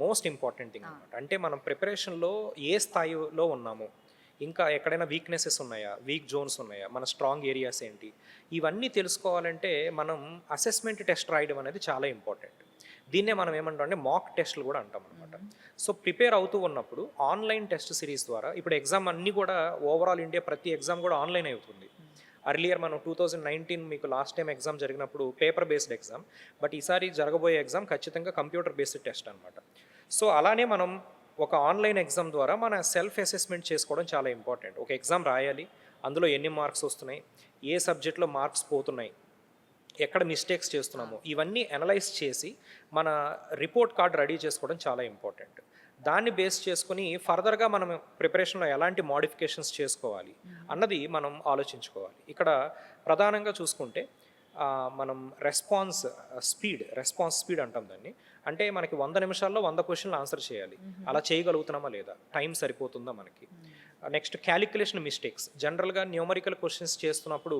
most important thing అనమాట. అంటే మనం ప్రిపరేషన్లో ఏ స్థాయిలో ఉన్నాము, ఇంకా ఎక్కడైనా వీక్నెసెస్ ఉన్నాయా, వీక్ జోన్స్ ఉన్నాయా, మన స్ట్రాంగ్ ఏరియాస్ ఏంటి, ఇవన్నీ తెలుసుకోవాలంటే మనం అసెస్మెంట్ టెస్ట్ రాయడం అనేది చాలా ఇంపార్టెంట్. దీన్నే మనం ఏమంటాం అంటే మాక్ టెస్ట్లు కూడా అంటాం అనమాట. సో ప్రిపేర్ అవుతూ ఉన్నప్పుడు ఆన్లైన్ టెస్ట్ సిరీస్ ద్వారా ఇప్పుడు ఎగ్జామ్ అన్నీ కూడా ఓవరాల్ ఇండియా ప్రతి ఎగ్జామ్ కూడా ఆన్లైన్ అవుతుంది. అర్లియర్ మనం 2019 మీకు లాస్ట్ టైం ఎగ్జామ్ జరిగినప్పుడు పేపర్ బేస్డ్ ఎగ్జామ్, బట్ ఈసారి జరగబోయే ఎగ్జామ్ ఖచ్చితంగా కంప్యూటర్ బేస్డ్ టెస్ట్ అనమాట. సో అలానే మనం ఒక ఆన్లైన్ ఎగ్జామ్ ద్వారా మన సెల్ఫ్ అసెస్మెంట్ చేసుకోవడం చాలా ఇంపార్టెంట్. ఒక ఎగ్జామ్ రాయాలి, అందులో ఎన్ని మార్క్స్ వస్తున్నాయి, ఏ సబ్జెక్ట్లో మార్క్స్ పోతున్నాయి, ఎక్కడ మిస్టేక్స్ చేస్తున్నామో ఇవన్నీ అనలైజ్ చేసి మన రిపోర్ట్ కార్డ్ రెడీ చేసుకోవడం చాలా ఇంపార్టెంట్. దాన్ని బేస్ చేసుకుని ఫర్దర్గా మనం ప్రిపరేషన్లో ఎలాంటి మోడిఫికేషన్స్ చేసుకోవాలి అన్నది మనం ఆలోచించుకోవాలి. ఇక్కడ ప్రధానంగా చూసుకుంటే మనం రెస్పాన్స్ స్పీడ్ అంటాం దాన్ని. అంటే మనకి 100 నిమిషాల్లో 100 క్వశ్చన్లు ఆన్సర్ చేయాలి. అలా చేయగలుగుతున్నామా లేదా, టైం సరిపోతుందా మనకి, నెక్స్ట్ క్యాలిక్యులేషన్ మిస్టేక్స్. జనరల్గా న్యూమరికల్ క్వశ్చన్స్ చేస్తున్నప్పుడు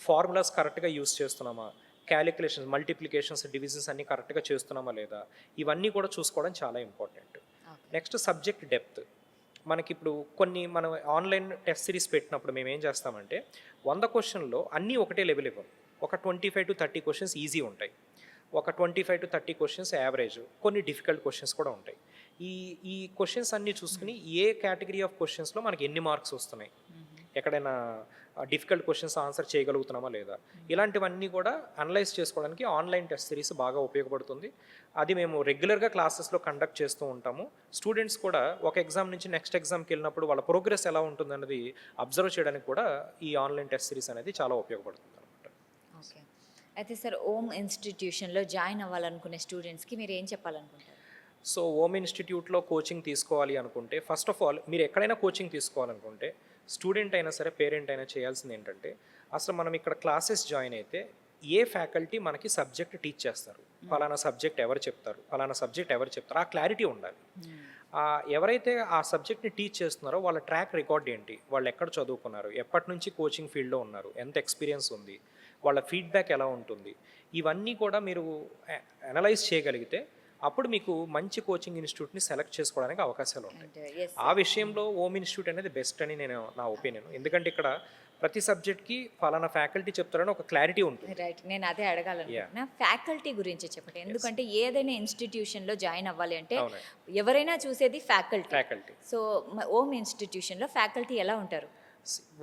ఫార్ములాస్ కరెక్ట్గా యూస్ చేస్తున్నామా, క్యాలిక్యులేషన్స్ మల్టిప్లికేషన్స్ డివిజన్స్ అన్నీ కరెక్ట్గా చేస్తున్నామా లేదా, ఇవన్నీ కూడా చూసుకోవడం చాలా ఇంపార్టెంట్. Next subject depth. మనకిప్పుడు మనం ఆన్లైన్ టెస్ట్ సిరీస్ పెట్టినప్పుడు మేము ఏం చేస్తామంటే 100 క్వశ్చన్లో అన్నీ ఒకటే లెవెల్ ఇవ్వం. ఒక 25 to 30 క్వశ్చన్స్ ఈజీ ఉంటాయి, ఒక 25 to 30 క్వశ్చన్స్ యావరేజ్, కొన్ని డిఫికల్ట్ క్వశ్చన్స్ కూడా ఉంటాయి. ఈ క్వశ్చన్స్ అన్నీ చూసుకుని ఏ కేటగిరీ ఆఫ్ క్వశ్చన్స్లో మనకి ఎన్ని మార్క్స్ వస్తున్నాయి, ఎక్కడైనా డిఫికల్ట్ క్వశ్చన్స్ ఆన్సర్ చేయగలుగుతున్నామా లేదా, ఇలాంటివన్నీ కూడా అనలైజ్ చేసుకోవడానికి ఆన్లైన్ టెస్ట్ సిరీస్ బాగా ఉపయోగపడుతుంది. అది మేము రెగ్యులర్గా క్లాసెస్లో కండక్ట్ చేస్తూ ఉంటాము. స్టూడెంట్స్ కూడా ఒక ఎగ్జామ్ నుంచి నెక్స్ట్ ఎగ్జామ్కి వెళ్ళినప్పుడు వాళ్ళ ప్రోగ్రెస్ ఎలా ఉంటుందన్నది అబ్జర్వ్ చేయడానికి కూడా ఈ ఆన్లైన్ టెస్ట్ సిరీస్ అనేది చాలా ఉపయోగపడుతుంది అనమాట. ఓకే. అయితే సార్ ఓమ్ ఇన్స్టిట్యూషన్లో జాయిన్ అవ్వాలనుకునే స్టూడెంట్స్కి మీరు ఏం చెప్పాలనుకుంటారు? సో ఓమ్ ఇన్స్టిట్యూట్లో కోచింగ్ తీసుకోవాలి అనుకుంటే ఫస్ట్ ఆఫ్ ఆల్ మీరు ఎక్కడైనా కోచింగ్ తీసుకోవాలనుకుంటే స్టూడెంట్ అయినా సరే పేరెంట్ అయినా చేయాల్సింది ఏంటంటే అసలు మనం ఇక్కడ క్లాసెస్ జాయిన్ అయితే ఏ ఫ్యాకల్టీ మనకి సబ్జెక్ట్ టీచ్ చేస్తారు, ఫలానా సబ్జెక్ట్ ఎవరు చెప్తారు, ఫలానా సబ్జెక్ట్ ఎవరు చెప్తారు, ఆ క్లారిటీ ఉండాలి. ఎవరైతే ఆ సబ్జెక్ట్ని టీచ్ చేస్తున్నారో వాళ్ళ ట్రాక్ రికార్డ్ ఏంటి, వాళ్ళు ఎక్కడ చదువుకున్నారు, ఎప్పటి నుంచి కోచింగ్ ఫీల్డ్లో ఉన్నారు, ఎంత ఎక్స్పీరియన్స్ ఉంది, వాళ్ళ ఫీడ్బ్యాక్ ఎలా ఉంటుంది, ఇవన్నీ కూడా మీరు అనలైజ్ చేయగలిగితే అప్పుడు మీకు మంచి కోచింగ్ ఇన్స్టిట్యూట్ని సెలెక్ట్ చేసుకోవడానికి అవకాశాలు ఉంటాయి. ఆ విషయంలో ఓమ్ ఇన్స్టిట్యూట్ అనేది బెస్ట్ అని నా ఒపీనియన్. ఎందుకంటే ఇక్కడ ప్రతి సబ్జెక్ట్కి ఫలానా ఫ్యాకల్టీ చెప్తారని ఒక క్లారిటీ ఉంటుంది. రైట్, నేను అదే అడగాలనుకుంటున్నా. ఫ్యాకల్టీ గురించి చెప్పండి, ఎందుకంటే ఏదైనా ఇన్స్టిట్యూషన్లో జాయిన్ అవ్వాలి అంటే ఎవరైనా చూసేది ఫ్యాకల్టీ. సో ఓమ్ ఇన్స్టిట్యూషన్లో ఫ్యాకల్టీ ఎలా ఉంటారు?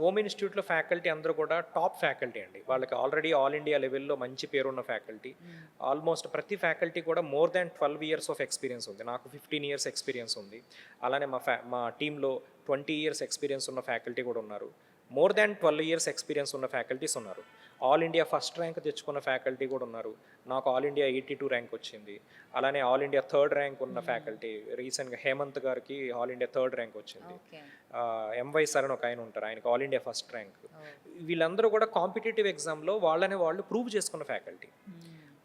ఓమ్ ఇన్స్టిట్యూట్లో ఫ్యాకల్టీ అందరూ కూడా టాప్ ఫ్యాకల్టీ అండి. వాళ్ళకి ఆల్రెడీ ఆల్ ఇండియా లెవెల్లో మంచి పేరున్న ఫ్యాకల్టీ. ఆల్మోస్ట్ ప్రతి ఫ్యాకల్టీ కూడా more than 12 years of experience ఉంది. నాకు 15 years ఎక్స్పీరియన్స్ ఉంది. అలానే మా టీంలో 20 years ఎక్స్పీరియన్స్ ఉన్న ఫ్యాకల్టీ కూడా ఉన్నారు. మోర్ దాన్ 12 years ఎక్స్పీరియన్స్ ఉన్న ఫ్యాకల్టీస్ ఉన్నారు. ఆల్ ఇండియా ఫస్ట్ ర్యాంక్ తెచ్చుకున్న ఫ్యాకల్టీ కూడా ఉన్నారు. నాకు ఆల్ ఇండియా 82 ర్యాంక్ వచ్చింది. అలానే ఆల్ ఇండియా 3rd ర్యాంక్ ఉన్న ఫ్యాకల్టీ రీసెంట్గా హేమంత్ గారికి ఆల్ ఇండియా 3rd ర్యాంక్ వచ్చింది. ఎంవై సార్ అని ఒక ఆయన ఉంటారు, ఆయనకు ఆల్ ఇండియా ఫస్ట్ ర్యాంక్. వీళ్ళందరూ కూడా కాంపిటేటివ్ ఎగ్జామ్లో వాళ్ళు ప్రూవ్ చేసుకున్న ఫ్యాకల్టీ.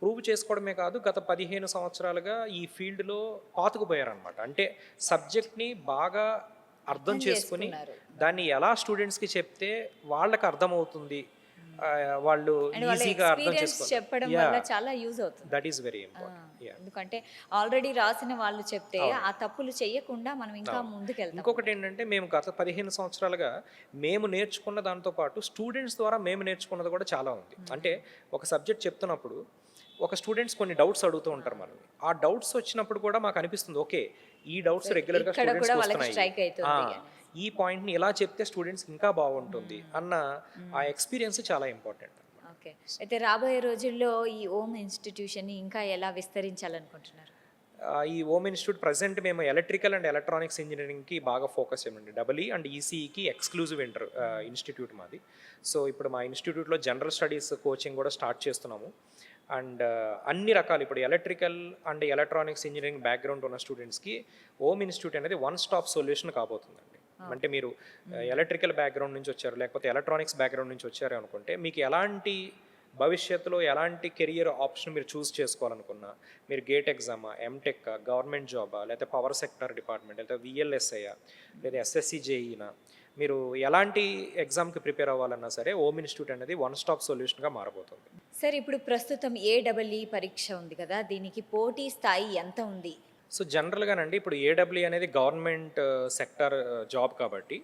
ప్రూవ్ చేసుకోవడమే కాదు, గత 15 సంవత్సరాలుగా ఈ ఫీల్డ్లో పాతుకుపోయారనమాట. అంటే సబ్జెక్ట్ని బాగా అర్థం చేసుకుని దాన్ని ఎలా స్టూడెంట్స్కి చెప్తే వాళ్ళకి అర్థమవుతుంది, వాళ్ళు ఈజీగా అర్థం చెప్పడం వల్ల చాలా యూజ్ అవుతుంది. That is very important. ఎందుకంటే ఆల్రెడీ రాసిన వాళ్ళు చెప్తే ఆ తప్పులు చేయకుండా మనం ఇంకా ముందుకెళ్తాం. ఇంకొకటి ఏంటంటే మేము గత 15 సంవత్సరాలుగా మేము నేర్చుకున్న దాంతో పాటు స్టూడెంట్స్ ద్వారా మేము నేర్చుకున్నది కూడా చాలా ఉంది. అంటే ఒక సబ్జెక్ట్ చెప్తున్నప్పుడు ఒక స్టూడెంట్స్ కొన్ని డౌట్స్ అడుగుతూ ఉంటారు మనల్ని. ఆ డౌట్స్ వచ్చినప్పుడు కూడా మాకు అనిపిస్తుంది, ఓకే ఈ డౌట్స్ రెగ్యులర్గా స్టూడెంట్స్కి వస్తున్నాయి, ఈ పాయింట్ని ఇలా చెప్తే స్టూడెంట్స్ ఇంకా బాగుంటుంది అన్న ఆ ఎక్స్పీరియన్స్ చాలా ఇంపార్టెంట్. ఓకే, అయితే రాబోయే రోజుల్లో ఈ ఓమ్ ఇన్స్టిట్యూషన్ని ఇంకా ఎలా విస్తరించాలనుకుంటున్నారు? ఈ ఓమ్ ఇన్స్టిట్యూట్ ప్రజెంట్ మేము ఎలక్ట్రికల్ అండ్ ఎలక్ట్రానిక్స్ ఇంజనీరింగ్కి బాగా ఫోకస్ చేయమండి. EE అండ్ ఈసీఈకి ఎక్స్క్లూజివ్ ఇన్స్టిట్యూట్ మాది. సో ఇప్పుడు మా ఇన్స్టిట్యూట్లో జనరల్ స్టడీస్ కోచింగ్ కూడా స్టార్ట్ చేస్తున్నాము. అండ్ అన్ని రకాలు ఇప్పుడు electrical and electronics engineering background ఉన్న స్టూడెంట్స్కి ఓమ్ ఇన్స్టిట్యూట్ అనేది వన్ స్టాప్ సొల్యూషన్ కాబోతుందండి. అంటే మీరు ఎలక్ట్రికల్ బ్యాక్గ్రౌండ్ నుంచి వచ్చారు, లేకపోతే ఎలక్ట్రానిక్స్ బ్యాక్గ్రౌండ్ నుంచి వచ్చారు అనుకుంటే మీకు ఎలాంటి భవిష్యత్తులో ఎలాంటి కెరియర్ ఆప్షన్ మీరు చూస్ చేసుకోవాలనుకున్నా, మీరు గేట్ ఎగ్జామా, ఎంటెక్, గవర్నమెంట్ జాబా, లేకపోతే పవర్ సెక్టర్ డిపార్ట్మెంట్, లేకపోతే VLSIయా, లేదా SSC JEEనా, మీరు ఎలాంటి ఎగ్జామ్కి ప్రిపేర్ అవ్వాలన్నా సరే ఓమ్ ఇన్స్టిట్యూట్ అనేది వన్ స్టాప్ సొల్యూషన్గా మారబోతుంది. సార్ ఇప్పుడు ప్రస్తుతం AEE పరీక్ష ఉంది కదా, దీనికి పోటీ స్థాయి ఎంత ఉంది? సో జనరల్గానండి ఇప్పుడు AEE అనేది గవర్నమెంట్ సెక్టర్ జాబ్ కాబట్టి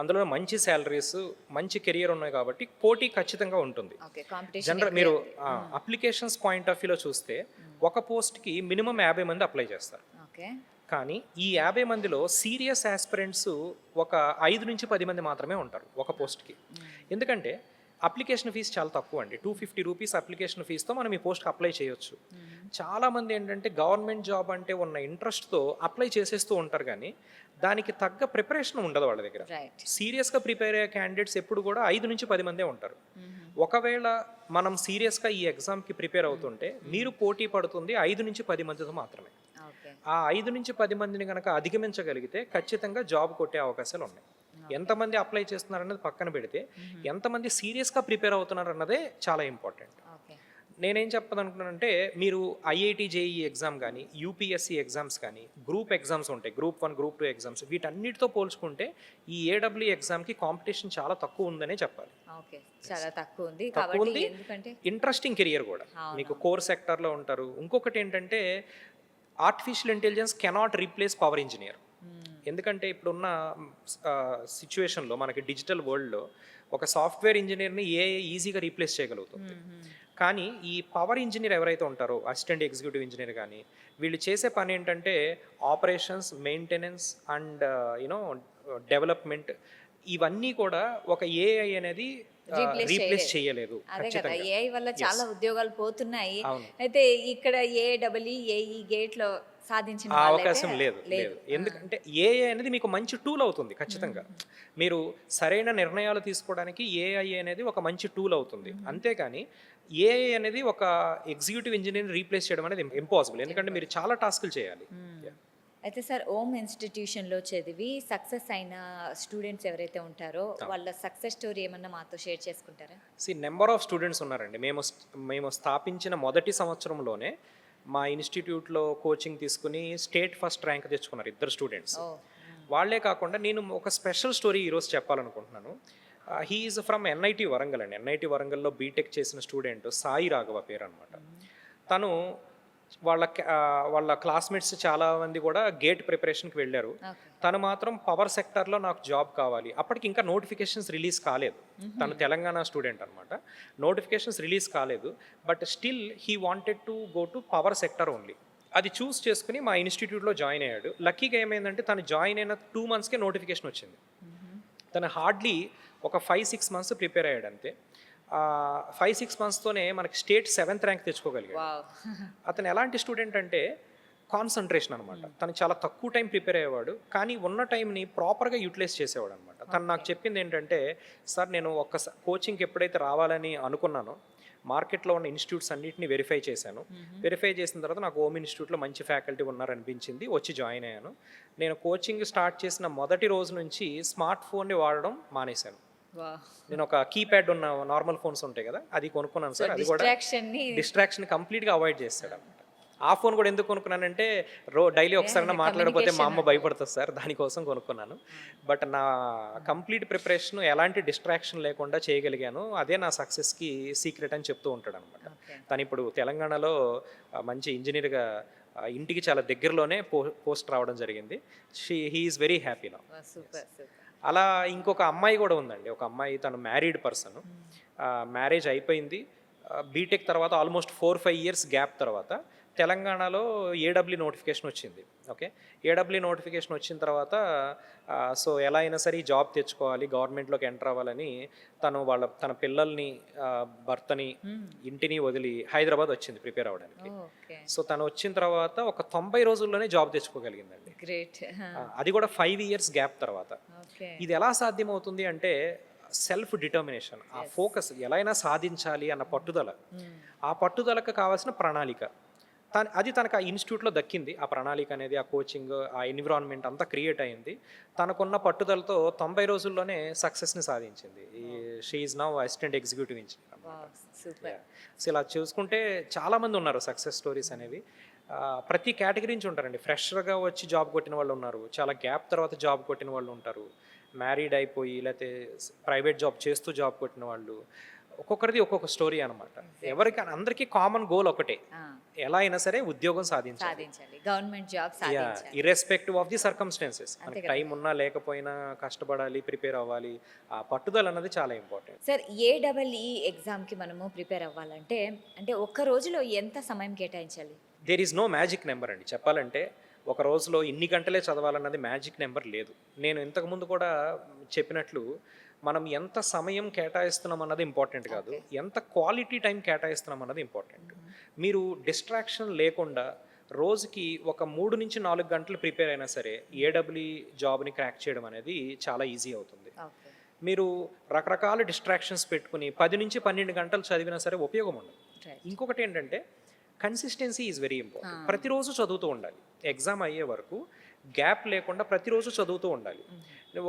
అందులో మంచి శాలరీస్, మంచి కెరియర్ ఉన్నాయి కాబట్టి పోటీ ఖచ్చితంగా ఉంటుంది. జనరల్ మీరు అప్లికేషన్స్ పాయింట్ ఆఫ్ వ్యూలో చూస్తే ఒక పోస్ట్కి మినిమం 50 మంది అప్లై చేస్తారు. కానీ ఈ 50 మందిలో సీరియస్ ఆస్పిరెంట్స్ ఒక 5 నుంచి 10 మంది మాత్రమే ఉంటారు ఒక పోస్ట్కి. ఎందుకంటే అప్లికేషన్ ఫీజు చాలా తక్కువ అండి. 250 రూపీస్ అప్లికేషన్ ఫీజుతో మనం ఈ పోస్ట్కి అప్లై చేయొచ్చు. చాలామంది ఏంటంటే గవర్నమెంట్ జాబ్ అంటే ఉన్న ఇంట్రెస్ట్తో అప్లై చేసేస్తూ ఉంటారు, కానీ దానికి తగ్గ ప్రిపరేషన్ ఉండదు వాళ్ళ దగ్గర. సీరియస్గా ప్రిపేర్ అయ్యే క్యాండిడేట్స్ ఎప్పుడు కూడా 5 నుంచి 10 మందే ఉంటారు. ఒకవేళ మనం సీరియస్గా ఈ ఎగ్జామ్కి ప్రిపేర్ అవుతుంటే మీరు పోటీ పడుతుంది 5 నుంచి 10 మందితో మాత్రమే. ఆ 5 నుంచి 10 మందిని కనుక అధిగమించగలిగితే ఖచ్చితంగా జాబ్ కొట్టే అవకాశాలు ఉన్నాయి. ఎంతమంది అప్లై చేస్తున్నారు అన్నది పక్కన పెడితే ఎంతమంది సీరియస్గా ప్రిపేర్ అవుతున్నారు అన్నదే చాలా ఇంపార్టెంట్. నేనేం చెప్పదనుకున్నానంటే మీరు ఐఐటి జేఈ ఎగ్జామ్ కానీ యూపీఎస్సీ ఎగ్జామ్స్ కానీ గ్రూప్ ఎగ్జామ్స్ ఉంటాయి, గ్రూప్ 1 గ్రూప్ 2 ఎగ్జామ్స్, వీటన్నిటితో పోల్చుకుంటే ఈ ఏడబ్ల్యూ ఎగ్జామ్కి కాంపిటీషన్ చాలా తక్కువ ఉందనే చెప్పాలి. ఓకే, చాలా తక్కువ ఉంది తక్కువ కాబట్టి ఉంది, ఎందుకంటే ఇంట్రెస్టింగ్ కెరియర్ కూడా. మీకు కోర్ సెక్టర్లో ఉంటారు. ఇంకొకటి ఏంటంటే artificial intelligence cannot replace power engineer. ఎందుకంటే ఇప్పుడున్న సిచ్యువేషన్లో మనకి డిజిటల్ వరల్డ్లో ఒక సాఫ్ట్వేర్ ఇంజనీర్ని ఏఐ ఈజీగా రీప్లేస్ చేయగలుగుతుంది. కానీ ఈ పవర్ ఇంజనీర్ ఎవరైతే ఉంటారో, అసిస్టెంట్ ఎగ్జిక్యూటివ్ ఇంజనీర్ కానీ, వీళ్ళు చేసే పని ఏంటంటే operations, maintenance and you know development, ఇవన్నీ కూడా ఒక ఏఐ అనేది రీప్లేస్ చేయలేదు. అదే కదా, ఏఐ వల్ల చాలా ఉద్యోగాలు పోతున్నాయి. అవును. అయితే ఇక్కడ ఏఈ గేట్లో సాధించిన ఆ వాళ్ళైతే అవకాశం లేదు. ఎందుకంటే ఏఐ అనేది మీకు మంచి టూల్ అవుతుంది ఖచ్చితంగా. మీరు సరైన నిర్ణయాలు తీసుకోవడానికి ఏఐ అనేది ఒక మంచి టూల్ అవుతుంది. అంతేకాని ఏఐ అనేది ఒక ఎగ్జిక్యూటివ్ ఇంజనీర్ని రీప్లేస్ చేయడం అనేది ఇంపాసిబుల్. ఎందుకంటే మీరు చాలా టాస్కులు చేయాలి. అయితే సార్, ఓమ్ ఇన్స్టిట్యూషన్లో చదివి సక్సెస్ అయిన స్టూడెంట్స్ ఎవరైతే ఉంటారో వాళ్ళ సక్సెస్ స్టోరీ ఏమన్నా మాతో షేర్ చేసుకుంటారా? నెంబర్ ఆఫ్ స్టూడెంట్స్ ఉన్నారండి. మేము స్థాపించిన మొదటి సంవత్సరంలోనే మా ఇన్స్టిట్యూట్లో కోచింగ్ తీసుకుని స్టేట్ ఫస్ట్ ర్యాంక్ తెచ్చుకున్నారు 2 స్టూడెంట్స్. వాళ్ళే కాకుండా నేను ఒక స్పెషల్ స్టోరీ ఈరోజు చెప్పాలనుకుంటున్నాను. He is from NIT Warangal అండి. ఎన్ఐటి వరంగల్లో బీటెక్ చేసిన స్టూడెంట్ సాయి రాఘవ పేరు అనమాట. తను వాళ్ళ క్లాస్మేట్స్ చాలామంది కూడా గేట్ ప్రిపరేషన్కి వెళ్ళారు. తను మాత్రం పవర్ సెక్టర్లో నాకు జాబ్ కావాలి. అప్పటికి ఇంకా నోటిఫికేషన్స్ రిలీజ్ కాలేదు. తను తెలంగాణ స్టూడెంట్ అనమాట. నోటిఫికేషన్స్ రిలీజ్ కాలేదు, but still he wanted to go to power sector only. అది చూస్ చేసుకుని మా ఇన్స్టిట్యూట్లో జాయిన్ అయ్యాడు. లక్కీగా ఏమైందంటే తను జాయిన్ అయిన 2 మంత్స్కే నోటిఫికేషన్ వచ్చింది. తను హార్డ్లీ ఒక 5-6 మంత్స్ ప్రిపేర్ అయ్యాడు అంతే. 5-6 మంత్స్తోనే మనకి స్టేట్ 7th ర్యాంక్ తెచ్చుకోగలిగాడు. అతను ఎలాంటి స్టూడెంట్ అంటే కాన్సన్ట్రేషన్ అనమాట. తను చాలా తక్కువ టైం ప్రిపేర్ అయ్యేవాడు, కానీ ఉన్న టైంని ప్రాపర్గా యూటిలైజ్ చేసేవాడు అనమాట. తను నాకు చెప్పింది ఏంటంటే, సార్ నేను కోచింగ్కి ఎప్పుడైతే రావాలని అనుకున్నానో మార్కెట్లో ఉన్న ఇన్స్టిట్యూట్స్ అన్నింటినీ వెరిఫై చేశాను. వెరిఫై చేసిన తర్వాత నాకు హోమ్ ఇన్స్టిట్యూట్లో మంచి ఫ్యాకల్టీ ఉన్నారనిపించింది, వచ్చి జాయిన్ అయ్యాను. నేను కోచింగ్ స్టార్ట్ చేసిన మొదటి రోజు నుంచి స్మార్ట్ ఫోన్ని వాడడం మానేశాను. నేను ఒక కీప్యాడ్ ఉన్న నార్మల్ ఫోన్స్ ఉంటాయి కదా, అది కొనుక్కున్నాను సార్. అది కూడా డిస్ట్రాక్షన్ కంప్లీట్గా అవాయిడ్ చేస్తాడు అనమాట. ఆ ఫోన్ కూడా ఎందుకు కొనుక్కున్నానంటే డైలీ ఒకసారి మాట్లాడకపోతే మా అమ్మ భయపడుతుంది సార్, దానికోసం కొనుక్కున్నాను. బట్ నా కంప్లీట్ ప్రిపరేషన్ ఎలాంటి డిస్ట్రాక్షన్ లేకుండా చేయగలిగాను. అదే నా సక్సెస్కి సీక్రెట్ అని చెప్తూ ఉంటాడు అనమాట. తను ఇప్పుడు తెలంగాణలో మంచి ఇంజనీర్గా ఇంటికి చాలా దగ్గరలోనే పోస్ట్ రావడం జరిగింది. He is very happy now. అలా ఇంకొక అమ్మాయి కూడా ఉందండి. ఒక అమ్మాయి, తను మ్యారీడ్ పర్సన్. మ్యారేజ్ అయిపోయింది. బీటెక్ తర్వాత ఆల్మోస్ట్ 4-5 ఇయర్స్ గ్యాప్ తర్వాత తెలంగాణలో ఏడబ్ల్యూ నోటిఫికేషన్ వచ్చింది. ఓకే, ఏడబ్ల్యూ నోటిఫికేషన్ వచ్చిన తర్వాత సో ఎలా అయినా సరే జాబ్ తెచ్చుకోవాలి, గవర్నమెంట్లోకి ఎంటర్ అవ్వాలని తన పిల్లల్ని, భర్తని, ఇంటిని వదిలి హైదరాబాద్ వచ్చింది ప్రిపేర్ అవ్వడానికి. సో తను వచ్చిన తర్వాత ఒక 90 రోజుల్లోనే జాబ్ తెచ్చుకోగలిగిందండి. గ్రేట్. అది కూడా 5 ఇయర్స్ గ్యాప్ తర్వాత. ఇది ఎలా సాధ్యమవుతుంది అంటే సెల్ఫ్ డిటర్మినేషన్, ఆ ఫోకస్, ఎలా అయినా సాధించాలి అన్న పట్టుదల. ఆ పట్టుదలకు కావాల్సిన ప్రణాళిక అది తనకు ఆ ఇన్స్టిట్యూట్లో దక్కింది. ఆ ప్రణాళిక అనేది, ఆ కోచింగ్, ఆ ఎన్విరాన్మెంట్ అంతా క్రియేట్ అయింది. తనకున్న పట్టుదలతో 90 రోజుల్లోనే సక్సెస్ని సాధించింది. She is now assistant executive engineer. So ఇలా చూసుకుంటే చాలామంది ఉన్నారు సక్సెస్ స్టోరీస్ అనేవి. ప్రతి కేటగిరీ నుంచి ఉంటారండి. ఫ్రెషర్గా వచ్చి జాబ్ కొట్టిన వాళ్ళు ఉన్నారు, చాలా గ్యాప్ తర్వాత జాబ్ కొట్టిన వాళ్ళు ఉంటారు, మ్యారీడ్ అయిపోయి లేకపోతే ప్రైవేట్ జాబ్ చేస్తూ జాబ్ కొట్టిన వాళ్ళు. ఒక్కొక్కరిది ఒక్కొక్క స్టోరీ అనమాట. ఎవరికైనా అందరికీ కామన్ గోల్ ఒకటే, ఎలా అయినా సరే ఉద్యోగం సాధించాలి, గవర్నమెంట్ జాబ్ సాధించాలి, ఇర్రెస్పెక్టివ్ ఆఫ్ ది సర్కమ్స్టాన్సెస్. మనకి టైం ఉన్నా లేకపోయినా కష్టపడాలి, ప్రిపేర్ అవ్వాలి. ఆ పట్టుదల అన్నది చాలా ఇంపార్టెంట్. సార్, ఏడబ్ల్ఈ ఎగ్జామ్కి మనము ప్రిపేర్ అవ్వాలంటే అంటే ఒక్క రోజులో ఎంత సమయం కేటాయించాలి? There is no magic number అండి. చెప్పాలంటే ఒక రోజులో ఇన్ని గంటలే చదవాలన్నది మ్యాజిక్ నెంబర్ లేదు. నేను ఇంతకుముందు కూడా చెప్పినట్లు మనం ఎంత సమయం కేటాయిస్తున్నాం అన్నది ఇంపార్టెంట్ కాదు, ఎంత క్వాలిటీ టైం కేటాయిస్తున్నాం అన్నది ఇంపార్టెంట్. మీరు డిస్ట్రాక్షన్ లేకుండా రోజుకి ఒక 3-4 గంటలు ప్రిపేర్ అయినా సరే ఏడబ్ల్యూ జాబ్ని క్రాక్ చేయడం అనేది చాలా ఈజీ అవుతుంది. మీరు రకరకాల డిస్ట్రాక్షన్స్ పెట్టుకుని 10-12 గంటలు చదివినా సరే ఉపయోగం ఉండదు. ఇంకొకటి ఏంటంటే కన్సిస్టెన్సీ ఈజ్ వెరీ ఇంపార్టెంట్. ప్రతిరోజు చదువుతూ ఉండాలి. ఎగ్జామ్ అయ్యే వరకు గ్యాప్ లేకుండా ప్రతిరోజు చదువుతూ ఉండాలి.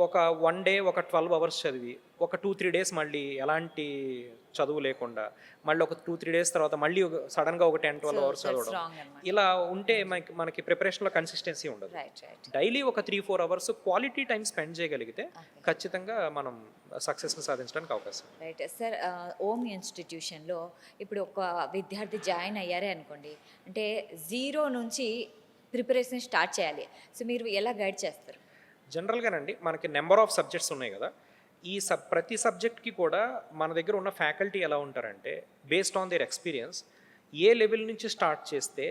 ఒక 1 డే ఒక 12 అవర్స్ చదివి ఒక 2-3 డేస్ మళ్ళీ ఎలాంటి చదువు లేకుండా మళ్ళీ ఒక 2-3 డేస్ తర్వాత మళ్ళీ సడన్గా ఒక 10-12 అవర్స్ చదవడం, రాంగ్ అనమాట. ఇలా ఉంటే మనకి ప్రిపరేషన్లో కన్సిస్టెన్సీ ఉండదు. రైట్. డైలీ ఒక 3-4 అవర్స్ క్వాలిటీ టైం స్పెండ్ చేయగలిగితే ఖచ్చితంగా మనం సక్సెస్ని సాధించడానికి అవకాశం. Right sir. ఓమ్ ఇన్స్టిట్యూషన్లో ఇప్పుడు ఒక విద్యార్థి జాయిన్ అయ్యారే అనుకోండి, అంటే జీరో నుంచి ప్రిపరేషన్ స్టార్ట్ చేయాలి. సో మీరు ఎలా గైడ్ చేస్తారు? జనరల్గానండి మనకి నెంబర్ ఆఫ్ సబ్జెక్ట్స్ ఉన్నాయి కదా, ప్రతి సబ్జెక్ట్కి కూడా మన దగ్గర ఉన్న ఫ్యాకల్టీ ఎలా ఉంటారంటే based on their experience A level నుంచి స్టార్ట్ చేస్తే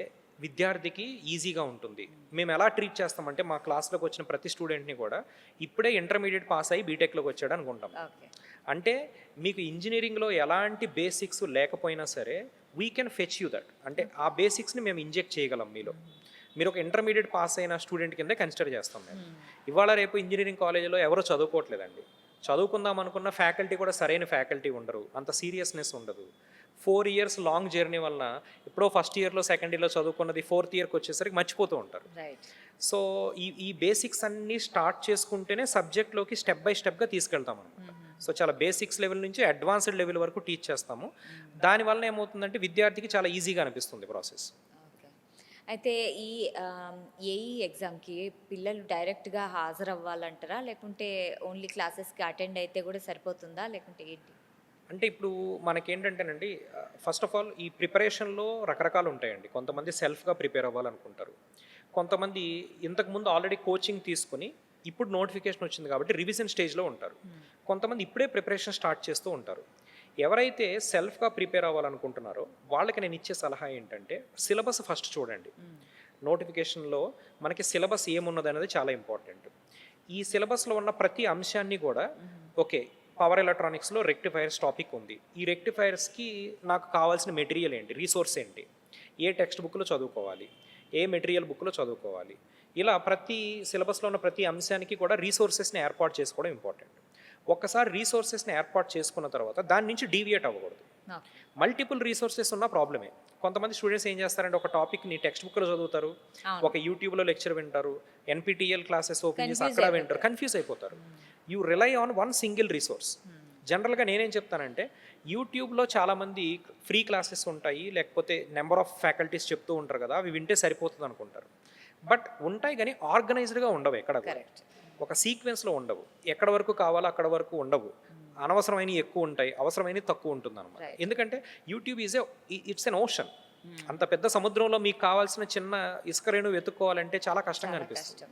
విద్యార్థికి ఈజీగా ఉంటుంది. మేము ఎలా ట్రీట్ చేస్తామంటే మా క్లాస్లోకి వచ్చిన ప్రతి స్టూడెంట్ని కూడా ఇప్పుడే ఇంటర్మీడియట్ పాస్ అయ్యి బీటెక్లోకి వచ్చాడు అనుకుంటాం. ఓకే. అంటే మీకు ఇంజనీరింగ్లో ఎలాంటి బేసిక్స్ లేకపోయినా సరే we can fetch you that. అంటే ఆ బేసిక్స్ని మేము ఇంజెక్ట్ చేయగలం మీలో. మీరు ఒక ఇంటర్మీడియట్ పాస్ అయిన స్టూడెంట్ కింద కన్సిడర్ చేస్తాం మేము. ఇవాళ రేపు ఇంజనీరింగ్ కాలేజీలో ఎవరో చదువుకోవట్లేదండి. చదువుకుందాం అనుకున్న ఫ్యాకల్టీ కూడా సరైన ఫ్యాకల్టీ ఉండరు, అంత సీరియస్నెస్ ఉండదు. 4 ఇయర్స్ లాంగ్ జర్నీ వలన ఎప్పుడో ఫస్ట్ ఇయర్లో సెకండ్ ఇయర్లో చదువుకున్నది 4th ఇయర్కి వచ్చేసరికి మర్చిపోతూ ఉంటారు. రైట్. సో ఈ బేసిక్స్ అన్నీ స్టార్ట్ చేసుకుంటేనే సబ్జెక్ట్లోకి స్టెప్ బై స్టెప్గా తీసుకెళ్తాం అనమాట. సో చాలా బేసిక్స్ లెవెల్ నుంచి అడ్వాన్స్డ్ లెవెల్ వరకు టీచ్ చేస్తాము. దానివల్ల ఏమవుతుందంటే విద్యార్థికి చాలా ఈజీగా అనిపిస్తుంది ప్రాసెస్. అయితే ఈ ఏఈ ఎగ్జామ్కి పిల్లలు డైరెక్ట్గా హాజరవ్వాలంటారా, లేకుంటే ఓన్లీ క్లాసెస్కి అటెండ్ అయితే కూడా సరిపోతుందా, లేకుంటే ఏంటి? అంటే ఇప్పుడు మనకేంటంటేనండి, ఫస్ట్ ఆఫ్ ఆల్ ఈ ప్రిపరేషన్లో రకరకాలు ఉంటాయండి. కొంతమంది సెల్ఫ్గా ప్రిపేర్ అవ్వాలనుకుంటారు, కొంతమంది ఇంతకుముందు ఆల్రెడీ కోచింగ్ తీసుకుని ఇప్పుడు నోటిఫికేషన్ వచ్చింది కాబట్టి రివిజన్ స్టేజ్లో ఉంటారు, కొంతమంది ఇప్పుడే ప్రిపరేషన్ స్టార్ట్ చేస్తూ ఉంటారు. ఎవరైతే సెల్ఫ్గా ప్రిపేర్ అవ్వాలనుకుంటున్నారో వాళ్ళకి నేను ఇచ్చే సలహా ఏంటంటే సిలబస్ ఫస్ట్ చూడండి. నోటిఫికేషన్లో మనకి సిలబస్ ఏమున్నది అనేది చాలా ఇంపార్టెంట్. ఈ సిలబస్లో ఉన్న ప్రతి అంశాన్ని కూడా ఓకే, పవర్ ఎలక్ట్రానిక్స్లో రెక్టిఫైర్స్ టాపిక్ ఉంది, ఈ రెక్టిఫైర్స్కి నాకు కావాల్సిన మెటీరియల్ ఏంటి, రీసోర్స్ ఏంటి, ఏ టెక్స్ట్ బుక్లో చదువుకోవాలి, ఏ మెటీరియల్ బుక్లో చదువుకోవాలి, ఇలా ప్రతి సిలబస్లో ఉన్న ప్రతి అంశానికి కూడా రీసోర్సెస్ని ఏర్పాటు చేసుకోవడం ఇంపార్టెంట్. ఒక్కసారి రీసోర్సెస్ని ఏర్పాటు చేసుకున్న తర్వాత దాని నుంచి డీవియేట్ అవ్వకూడదు. మల్టిపుల్ రీసోర్సెస్ ఉన్న ప్రాబ్లమే. కొంతమంది స్టూడెంట్స్ ఏం చేస్తారంటే ఒక టాపిక్ని టెక్స్ట్ బుక్లో చదువుతారు, ఒక యూట్యూబ్లో లెక్చర్ వింటారు, ఎన్పిటిఎల్ క్లాసెస్ ఓపెన్ చేసి అక్కడ వింటారు, కన్ఫ్యూజ్ అయిపోతారు. You rely on one single resource. జనరల్గా నేనేం చెప్తానంటే యూట్యూబ్లో చాలామంది ఫ్రీ క్లాసెస్ ఉంటాయి, లేకపోతే నెంబర్ ఆఫ్ ఫ్యాకల్టీస్ చెప్తూ ఉంటారు కదా, అవి వింటే సరిపోతుంది అనుకుంటారు. బట్ ఉంటాయి కానీ ఆర్గనైజ్డ్గా ఉండవు, ఎక్కడ ఒక సీక్వెన్స్లో ఉండవు, ఎక్కడ వరకు కావాలో అక్కడ వరకు ఉండవు, అనవసరమైనవి ఎక్కువ ఉంటాయి, అవసరమైనవి తక్కువ ఉంటుంది అనమాట. ఎందుకంటే యూట్యూబ్ ఇట్స్ ఎన్ ఓషన్. అంత పెద్ద సముద్రంలో మీకు కావాల్సిన చిన్న ఇసుక రేణు వెతుక్కోవాలంటే చాలా కష్టంగా అనిపిస్తుంది.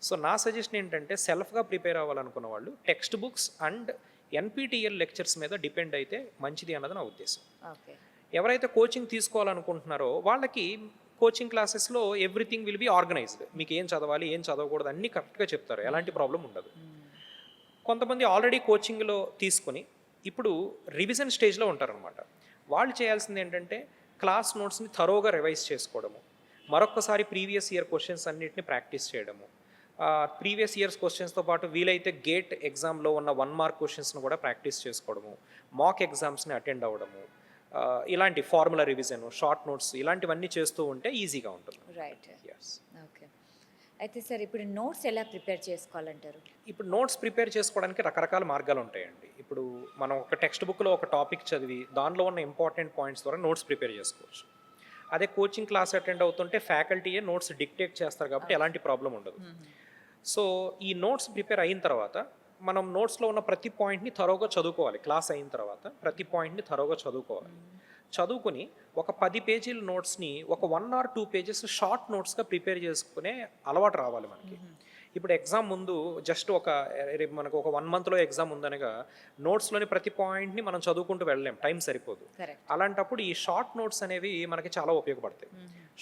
సో నా సజెషన్ ఏంటంటే సెల్ఫ్గా ప్రిపేర్ అవ్వాలనుకున్న వాళ్ళు text books and NPTEL lectures మీద డిపెండ్ అయితే మంచిది అన్నది నా ఉద్దేశం. ఎవరైతే కోచింగ్ తీసుకోవాలనుకుంటున్నారో వాళ్ళకి కోచింగ్ క్లాసెస్లో ఎవ్రీథింగ్ విల్ బి ఆర్గనైజ్డ్. మీకు ఏం చదవాలి ఏం చదవకూడదు అన్నీ కరెక్ట్గా చెప్తారు, ఎలాంటి ప్రాబ్లం ఉండదు. కొంతమంది ఆల్రెడీ కోచింగ్లో తీసుకుని ఇప్పుడు రివిజన్ స్టేజ్లో ఉంటారనమాట. వాళ్ళు చేయాల్సింది ఏంటంటే క్లాస్ నోట్స్ని థరోగా రివైజ్ చేసుకోవడము, మరొకసారి ప్రీవియస్ ఇయర్ క్వశ్చన్స్ అన్నిటిని ప్రాక్టీస్ చేయడము, ప్రీవియస్ ఇయర్స్ క్వశ్చన్స్తో పాటు వీలైతే గేట్ ఎగ్జామ్లో ఉన్న 1 మార్క్ క్వశ్చన్స్ను కూడా ప్రాక్టీస్ చేసుకోవడము, మాక్ ఎగ్జామ్స్ని అటెండ్ అవ్వడము, ఇలాంటి ఫార్ములా రివిజన్, షార్ట్ నోట్స్ ఇలాంటివన్నీ చేస్తూ ఉంటే ఈజీగా ఉంటుంది. రైట్. ఓకే. అయితే సార్ ఇప్పుడు నోట్స్ ఎలా ప్రిపేర్ చేసుకోవాలంటారు? ఇప్పుడు నోట్స్ ప్రిపేర్ చేసుకోవడానికి రకరకాల మార్గాలు ఉంటాయండి. ఇప్పుడు మనం ఒక టెక్స్ట్ బుక్లో ఒక టాపిక్ చదివి దానిలో ఉన్న ఇంపార్టెంట్ పాయింట్స్ ద్వారా నోట్స్ ప్రిపేర్ చేసుకోవచ్చు. అదే కోచింగ్ క్లాస్ అటెండ్ అవుతుంటే ఫ్యాకల్టీయే నోట్స్ డిక్టేట్ చేస్తారు కాబట్టి ఎలాంటి ప్రాబ్లం ఉండదు. సో ఈ నోట్స్ ప్రిపేర్ అయిన తర్వాత మనం నోట్స్లో ఉన్న ప్రతి పాయింట్ని థరోగా చదువుకోవాలి. క్లాస్ అయిన తర్వాత ప్రతి పాయింట్ని థరోగా చదువుకోవాలి. చదువుకుని ఒక 10 పేజీల నోట్స్ని ఒక 1 or 2 పేజెస్ షార్ట్ నోట్స్గా ప్రిపేర్ చేసుకునే అలవాటు రావాలి మనకి. ఇప్పుడు ఎగ్జామ్ ముందు జస్ట్ రేపు మనకు ఒక 1 monthలో ఎగ్జామ్ ఉందనగా నోట్స్లోని ప్రతి పాయింట్ని మనం చదువుకుంటూ వెళ్ళలేం, టైం సరిపోదు. అలాంటప్పుడు ఈ షార్ట్ నోట్స్ అనేవి మనకి చాలా ఉపయోగపడతాయి.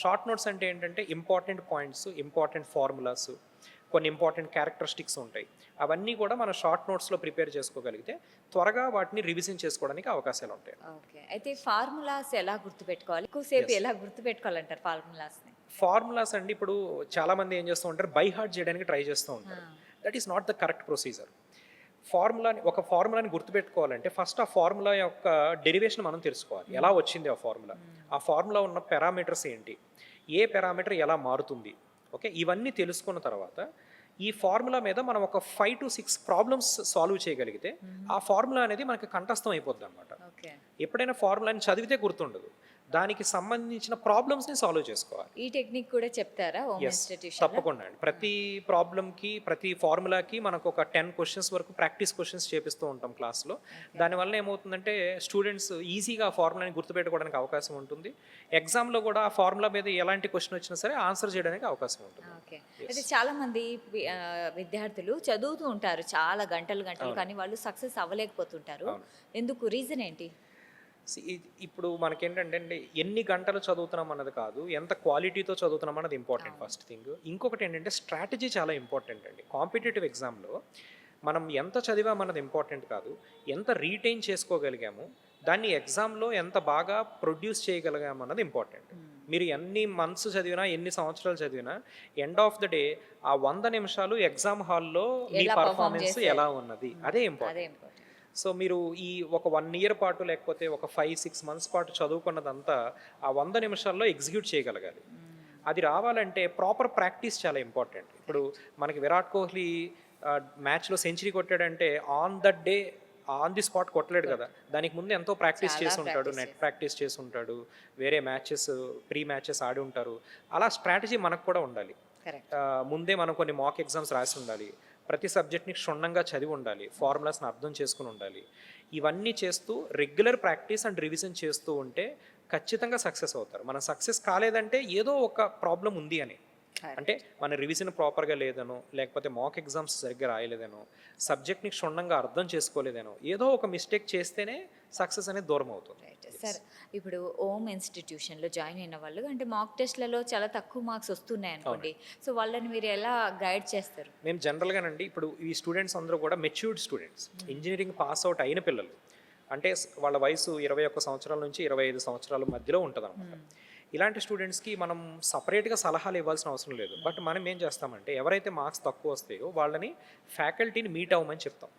షార్ట్ నోట్స్ అంటే ఏంటంటే ఇంపార్టెంట్ పాయింట్స్, ఇంపార్టెంట్ ఫార్ములాస్, కొన్ని ఇంపార్టెంట్ క్యారెక్టరిస్టిక్స్ ఉంటాయి. అవన్నీ కూడా మనం షార్ట్ నోట్స్లో ప్రిపేర్ చేసుకోగలిగితే త్వరగా వాటిని రివిజన్ చేసుకోవడానికి అవకాశాలు ఉంటాయి. ఓకే. అయితే ఫార్ములాస్ ఎలా గుర్తుపెట్టుకోవాలి, ఎక్కువసేపు ఎలా గుర్తుపెట్టుకోవాలంటారు ఫార్ములాస్ని? ఫార్ములాస్ అండి ఇప్పుడు చాలామంది ఏం చేస్తూ ఉంటారు, బై హార్ట్ చేయడానికి ట్రై చేస్తూ ఉంటారు. That is not the correct procedure. ఒక ఫార్ములాని గుర్తుపెట్టుకోవాలంటే ఫస్ట్ ఆ ఫార్ములా యొక్క డెరివేషన్ మనం తెలుసుకోవాలి, ఎలా వచ్చింది ఆ ఫార్ములా, ఆ ఫార్ములా ఉన్న పారామీటర్స్ ఏంటి, ఏ పారామీటర్ ఎలా మారుతుంది, ఓకే, ఇవన్నీ తెలుసుకున్న తర్వాత ఈ ఫార్ములా మీద మనం ఒక 5 to 6 ప్రాబ్లమ్స్ సాల్వ్ చేయగలిగితే ఆ ఫార్ములా అనేది మనకి కంఠస్థం అయిపోద్ది అనమాట. ఓకే. ఎప్పుడైనా ఫార్ములాని చదివితే గుర్తుండదు, దానికి సంబంధించిన ప్రాబ్లమ్స్ని సాల్వ్ చేసుకోవాలి. ఈ టెక్నిక్ కూడా చెప్తారా హోమ్ ఎస్, ఇన్స్టిట్యూషన్? తప్పకుండా అండి. ప్రతి ప్రాబ్లమ్కి ప్రతి ఫార్ములాకి మనకు ఒక 10 క్వశ్చన్స్ వరకు ప్రాక్టీస్ క్వశ్చన్స్ చేపిస్తూ ఉంటాం క్లాస్లో. దానివల్ల ఏమవుతుందంటే స్టూడెంట్స్ ఈజీగా ఆ ఫార్ములాని గుర్తుపెట్టుకోవడానికి అవకాశం ఉంటుంది. ఎగ్జామ్లో కూడా ఆ ఫార్ములా మీద ఎలాంటి క్వశ్చన్ వచ్చినా సరే ఆన్సర్ చేయడానికి అవకాశం ఉంటుంది. ఓకే. అయితే చాలా మంది విద్యార్థులు చదువుతూ ఉంటారు చాలా గంటలు గంటలు, కానీ వాళ్ళు సక్సెస్ అవ్వలేకపోతుంటారు. ఎందుకు? రీజన్ ఏంటి? ఇప్పుడు మనకేంటంటే అండి, ఎన్ని గంటలు చదువుతున్నాం అన్నది కాదు, ఎంత క్వాలిటీతో చదువుతున్నాం అన్నది ఇంపార్టెంట్ ఫస్ట్ థింగ్. ఇంకొకటి ఏంటంటే స్ట్రాటజీ చాలా ఇంపార్టెంట్ అండి. కాంపిటేటివ్ ఎగ్జామ్లో మనం ఎంత చదివామన్నది ఇంపార్టెంట్ కాదు, ఎంత రీటైన్ చేసుకోగలిగాము, దాన్ని ఎగ్జామ్లో ఎంత బాగా ప్రొడ్యూస్ చేయగలిగాము అన్నది ఇంపార్టెంట్. మీరు ఎన్ని మంత్స్ చదివినా, ఎన్ని సంవత్సరాలు చదివినా, ఎండ్ ఆఫ్ ద డే ఆ 100 నిమిషాలు ఎగ్జామ్ హాల్లో మీ పర్ఫార్మెన్స్ ఎలా ఉన్నది, అదే ఇంపార్టెంట్. సో మీరు ఈ ఒక 1 year పాటు లేకపోతే ఒక 5-6 months పాటు చదువుకున్నదంతా ఆ 100 నిమిషాల్లో ఎగ్జిక్యూట్ చేయగలగాలి. అది రావాలంటే ప్రాపర్ ప్రాక్టీస్ చాలా ఇంపార్టెంట్. ఇప్పుడు మనకి విరాట్ కోహ్లీ మ్యాచ్లో సెంచరీ కొట్టాడంటే on the day on the spot కొట్టలేడు కదా, దానికి ముందు ఎంతో ప్రాక్టీస్ చేసి ఉంటాడు, నెట్ ప్రాక్టీస్ చేసి ఉంటాడు, వేరే మ్యాచెస్ ప్రీ మ్యాచెస్ ఆడి ఉంటారు. అలా స్ట్రాటజీ మనకు కూడా ఉండాలి. ముందే మనం కొన్ని మాక్ ఎగ్జామ్స్ రాసి ఉండాలి, ప్రతి సబ్జెక్ట్ని క్షుణ్ణంగా చదివి ఉండాలి, ఫార్ములాస్ని అర్థం చేసుకుని ఉండాలి. ఇవన్నీ చేస్తూ రెగ్యులర్ ప్రాక్టీస్ అండ్ రివిజన్ చేస్తూ ఉంటే ఖచ్చితంగా సక్సెస్ అవుతారు. మనం సక్సెస్ కాలేదంటే ఏదో ఒక ప్రాబ్లం ఉంది అని, అంటే మన రివిజన్ ప్రాపర్గా లేదనో, లేకపోతే మాక్ ఎగ్జామ్స్ సరిగ్గా రాయలేదనో, సబ్జెక్ట్ని క్షుణ్ణంగా అర్థం చేసుకోలేదనో, ఏదో ఒక మిస్టేక్ చేస్తేనే సక్సెస్ అనేది దూరం అవుతుంది. సార్, ఇప్పుడు హోమ్ ఇన్స్టిట్యూషన్లో జాయిన్ అయిన వాళ్ళు అంటే మాక్ టెస్ట్లలో చాలా తక్కువ మార్క్స్ వస్తున్నాయి అనుకోండి, సో వాళ్ళని మీరు ఎలా గైడ్ చేస్తారు? మేము జనరల్గానండి, ఇప్పుడు ఈ స్టూడెంట్స్ అందరూ కూడా matured students, engineering pass out అయిన పిల్లలు, అంటే వాళ్ళ వయసు 21 సంవత్సరాల నుంచి 25 సంవత్సరాల మధ్యలో ఉంటుంది అనమాట. ఇలాంటి స్టూడెంట్స్కి మనం సపరేట్గా సలహాలు ఇవ్వాల్సిన అవసరం లేదు. బట్ మనం ఏం చేస్తామంటే ఎవరైతే మార్క్స్ తక్కువ వస్తాయో వాళ్ళని ఫ్యాకల్టీని మీట్ అవ్వమని చెప్తాం.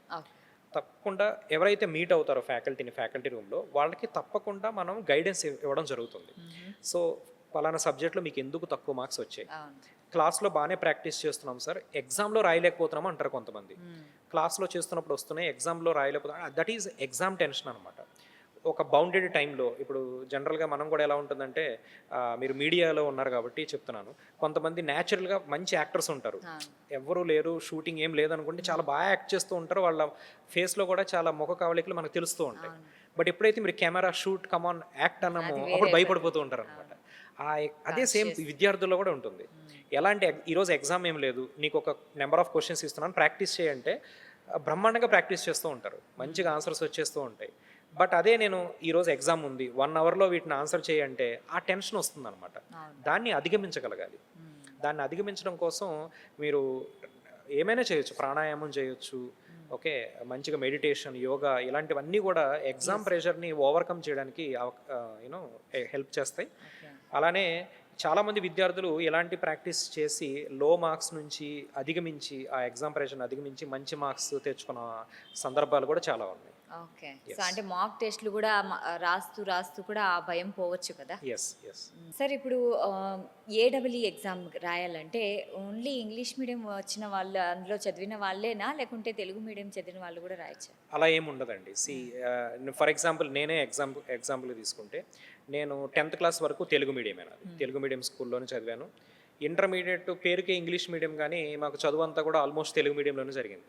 తప్పకుండా ఎవరైతే మీట్ అవుతారో ఫ్యాకల్టీని ఫ్యాకల్టీ రూమ్లో వాళ్ళకి తప్పకుండా మనం గైడెన్స్ ఇవ్వడం జరుగుతుంది. సో పలానా సబ్జెక్ట్లో మీకు ఎందుకు తక్కువ మార్క్స్ వచ్చాయి, క్లాస్లో బాగానే ప్రాక్టీస్ చేస్తున్నాం సార్, ఎగ్జామ్లో రాయలేకపోతున్నాం అంటారు కొంతమంది. క్లాస్లో చేస్తున్నప్పుడు వస్తున్నాయి, ఎగ్జామ్లో రాయలేకపోతున్నాం, దట్ ఈజ్ ఎగ్జామ్ టెన్షన్ అనమాట. ఒక బౌండెడ్ టైంలో, ఇప్పుడు జనరల్గా మనం కూడా ఎలా ఉంటుందంటే, మీరు మీడియాలో ఉన్నారు కాబట్టి చెప్తున్నాను, కొంతమంది న్యాచురల్గా మంచి యాక్టర్స్ ఉంటారు, ఎవరు లేరు షూటింగ్ ఏం లేదనుకుంటే చాలా బాగా యాక్ట్ చేస్తూ ఉంటారు, వాళ్ళ ఫేస్లో కూడా చాలా ముఖ కవళికలు మనకు తెలుస్తూ ఉంటాయి. బట్ ఎప్పుడైతే మీరు కెమెరా షూట్ కమాన్ యాక్ట్ అన్నామో అప్పుడు భయపడిపోతూ ఉంటారు అనమాట. అదే సేమ్ విద్యార్థుల్లో కూడా ఉంటుంది. ఎలా అంటే ఈరోజు ఎగ్జామ్ ఏం లేదు, నీకు ఒక నెంబర్ ఆఫ్ క్వశ్చన్స్ ఇస్తున్నాను ప్రాక్టీస్ చేయంటే బ్రహ్మాండంగా ప్రాక్టీస్ చేస్తూ ఉంటారు, మంచిగా ఆన్సర్స్ వచ్చేస్తూ ఉంటాయి. బట్ అదే నేను ఈరోజు ఎగ్జామ్ ఉంది 1 hourలో వీటిని ఆన్సర్ చేయంటే ఆ టెన్షన్ వస్తుంది అనమాట. దాన్ని అధిగమించగలగాలి. దాన్ని అధిగమించడం కోసం మీరు ఏమైనా చేయొచ్చు, ప్రాణాయామం చేయొచ్చు, ఓకే, మంచిగా మెడిటేషన్, యోగా, ఇలాంటివన్నీ కూడా ఎగ్జామ్ ప్రెషర్ని ఓవర్కమ్ చేయడానికి హెల్ప్ చేస్తాయి. అలానే చాలామంది విద్యార్థులు ఇలాంటి ప్రాక్టీస్ చేసి లో మార్క్స్ నుంచి అధిగమించి, ఆ ఎగ్జామ్ ప్రెషర్ని అధిగమించి మంచి మార్క్స్ తెచ్చుకున్న సందర్భాలు కూడా చాలా ఉన్నాయి. ఓకే. సో అంటే మాక్ టెస్ట్లు కూడా రాస్తూ రాస్తూ కూడా ఆ భయం పోవచ్చు కదా? ఎస్. సార్, ఇప్పుడు ఏడబ్ల్యూ ఎగ్జామ్ రాయాలంటే ఓన్లీ ఇంగ్లీష్ మీడియం వచ్చిన వాళ్ళు అందులో చదివిన వాళ్ళేనా, లేకుంటే తెలుగు మీడియం చదివిన వాళ్ళు కూడా రాయచ్చా? అలా ఏమి ఉండదండి. ఫర్ ఎగ్జాంపుల్ నేనే ఎగ్జాంపుల్ తీసుకుంటే, నేను 10th క్లాస్ వరకు తెలుగు మీడియమేనా, తెలుగు మీడియం స్కూల్లోనే చదివాను. ఇంటర్మీడియట్ పేరుకే ఇంగ్లీష్ మీడియం, కానీ మాకు చదువు అంతా కూడా ఆల్మోస్ట్ తెలుగు మీడియంలోనే జరిగింది.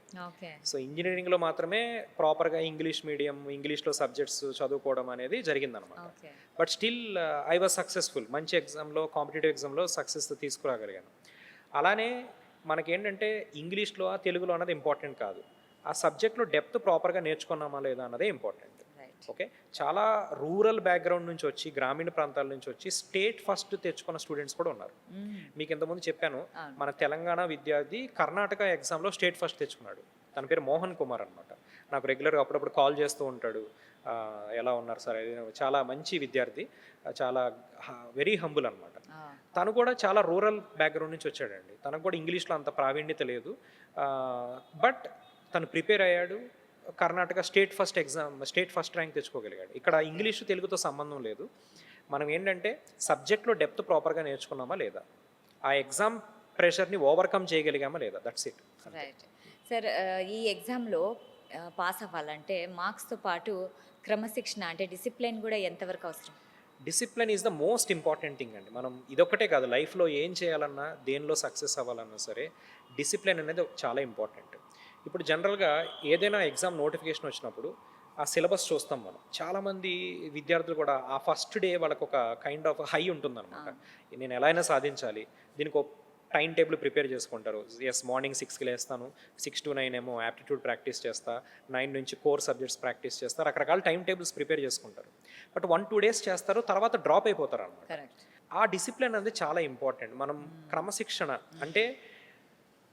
సో ఇంజనీరింగ్లో మాత్రమే ప్రాపర్గా ఇంగ్లీష్ మీడియం, ఇంగ్లీష్లో సబ్జెక్ట్స్ చదువుకోవడం అనేది జరిగిందనమాట. But still I was successful, మంచి ఎగ్జామ్లో, కాంపిటేటివ్ ఎగ్జామ్లో సక్సెస్ తీసుకురాగలిగాను. అలానే మనకేంటంటే ఇంగ్లీష్లో తెలుగులో అన్నది ఇంపార్టెంట్ కాదు, ఆ సబ్జెక్ట్లో డెప్త్ ప్రాపర్గా నేర్చుకున్నామా లేదా అన్నదే ఇంపార్టెంట్. ఓకే, చాలా రూరల్ బ్యాక్గ్రౌండ్ నుంచి వచ్చి, గ్రామీణ ప్రాంతాల నుంచి వచ్చి స్టేట్ ఫస్ట్ తెచ్చుకున్న స్టూడెంట్స్ కూడా ఉన్నారు. మీకు ఇంతకుముందు చెప్పాను, మన తెలంగాణ విద్యార్థి కర్ణాటక ఎగ్జామ్లో స్టేట్ ఫస్ట్ తెచ్చుకున్నాడు. తన పేరు మోహన్ కుమార్ అనమాట. నాకు రెగ్యులర్గా అప్పుడప్పుడు కాల్ చేస్తూ ఉంటాడు, ఎలా ఉన్నారు సార్, చాలా మంచి విద్యార్థి, చాలా వెరీ హంబుల్ అనమాట. తను కూడా చాలా రూరల్ బ్యాక్గ్రౌండ్ నుంచి వచ్చాడండి. తనకు కూడా ఇంగ్లీష్లో అంత ప్రావీణ్యత లేదు, బట్ తను ప్రిపేర్ అయ్యాడు, కర్ణాటక స్టేట్ ఫస్ట్ ర్యాంక్ తెచ్చుకోగలిగాడు. ఇక్కడ ఇంగ్లీషు తెలుగుతో సంబంధం లేదు, మనం ఏంటంటే సబ్జెక్ట్లో డెప్త్ ప్రాపర్గా నేర్చుకున్నామా లేదా, ఆ ఎగ్జామ్ ప్రెషర్ని ఓవర్కమ్ చేయగలిగామా లేదా, దట్స్ ఇట్. రైట్. సార్, ఈ ఎగ్జామ్‌లో పాస్ అవ్వాలంటే మార్క్స్‌తో పాటు క్రమశిక్షణ అంటే డిసిప్లిన్ కూడా ఎంతవరకు అవసరం? Discipline is the most important thing అండి. మనం ఇదొక్కటే కాదు, లైఫ్లో ఏం చేయాలన్నా, దేనిలో సక్సెస్ అవ్వాలన్నా సరే డిసిప్లిన్ అనేది చాలా ఇంపార్టెంట్. ఇప్పుడు జనరల్గా ఏదైనా ఎగ్జామ్ నోటిఫికేషన్ వచ్చినప్పుడు ఆ సిలబస్ చూస్తాం మనం. చాలామంది విద్యార్థులు కూడా ఆ ఫస్ట్ డే వాళ్ళకు ఒక కైండ్ ఆఫ్ హై ఉంటుందన్నమాట. నేను ఎలా అయినా సాధించాలి, దీనికి ఒక టైం టేబుల్ ప్రిపేర్ చేసుకుంటారు. ఎస్, మార్నింగ్ 6కి లేస్తాను, 6 to 9 ఏమో యాప్టిట్యూడ్ ప్రాక్టీస్ చేస్తా, 9 నుంచి కోర్ సబ్జెక్ట్స్ ప్రాక్టీస్ చేస్తా, రకరకాల టైం టేబుల్స్ ప్రిపేర్ చేసుకుంటారు. బట్ 1-2 days చేస్తారు, తర్వాత డ్రాప్ అయిపోతారు అనమాట. కరెక్ట్. ఆ డిసిప్లిన్ అనేది చాలా ఇంపార్టెంట్. మనం క్రమశిక్షణ అంటే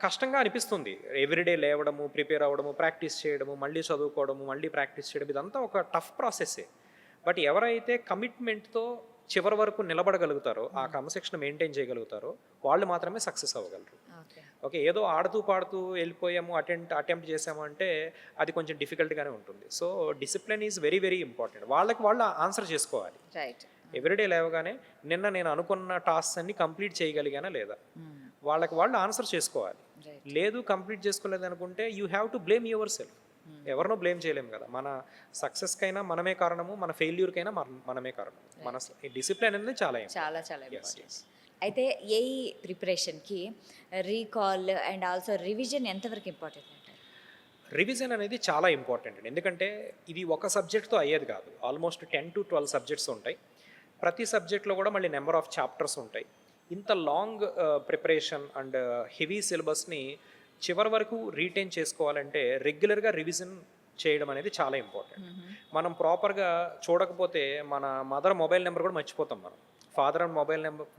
కష్టంగా అనిపిస్తుంది. ఎవ్రీడే లేవడము, ప్రిపేర్ అవ్వడము, ప్రాక్టీస్ చేయడము, మళ్ళీ చదువుకోవడము, మళ్ళీ ప్రాక్టీస్ చేయడం, ఇదంతా ఒక టఫ్ ప్రాసెస్సే. బట్ ఎవరైతే కమిట్మెంట్తో చివరి వరకు నిలబడగలుగుతారో, ఆ క్రమశిక్షణ మెయింటైన్ చేయగలుగుతారో వాళ్ళు మాత్రమే సక్సెస్ అవ్వగలరు. ఓకే. ఓకే, ఏదో ఆడుతూ పాడుతూ వెళ్ళిపోయాము, అటెంప్ట్ చేసాము అంటే అది కొంచెం డిఫికల్ట్గానే ఉంటుంది. So discipline is very very important. వాళ్ళకి వాళ్ళు ఆన్సర్ చేసుకోవాలి. రైట్. ఎవ్రీడే లేవగానే నిన్న నేను అనుకున్న టాస్క్ అన్ని కంప్లీట్ చేయగలిగానా లేదా, వాళ్ళకి వాళ్ళు ఆన్సర్ చేసుకోవాలి. లేదు కంప్లీట్ చేసుకోలేదు అనుకుంటే you have to blame your self. ఎవరినో బ్లేమ్ చేయలేము కదా. మన సక్సెస్కైనా మనమే కారణము, మన ఫెయిల్యూర్కైనా మనమే కారణం. మన డిసిప్లిన్ అనేది చాలా చాలా చాలా ఇంపార్టెంట్. అయితే ఏఈ ప్రిపరేషన్కి రీకాల్ అండ్ ఆల్సో రివిజన్ ఎంతవరకు ఇంపార్టెంట్ అంటారు? రివిజన్ అనేది చాలా ఇంపార్టెంట్ అండి. ఎందుకంటే ఇది ఒక సబ్జెక్ట్తో అయ్యేది కాదు. ఆల్మోస్ట్ 10 to 12 సబ్జెక్ట్స్ ఉంటాయి. ప్రతి సబ్జెక్ట్లో కూడా మళ్ళీ నెంబర్ ఆఫ్ చాప్టర్స్ ఉంటాయి. ఇంత లాంగ్ ప్రిపరేషన్ అండ్ హెవీ సిలబస్ని చివరి వరకు రీటైన్ చేసుకోవాలంటే రెగ్యులర్గా రివిజన్ చేయడం అనేది చాలా ఇంపార్టెంట్. మనం ప్రాపర్గా చూడకపోతే మన మదర్ మొబైల్ నెంబర్ కూడా మర్చిపోతాం. మనం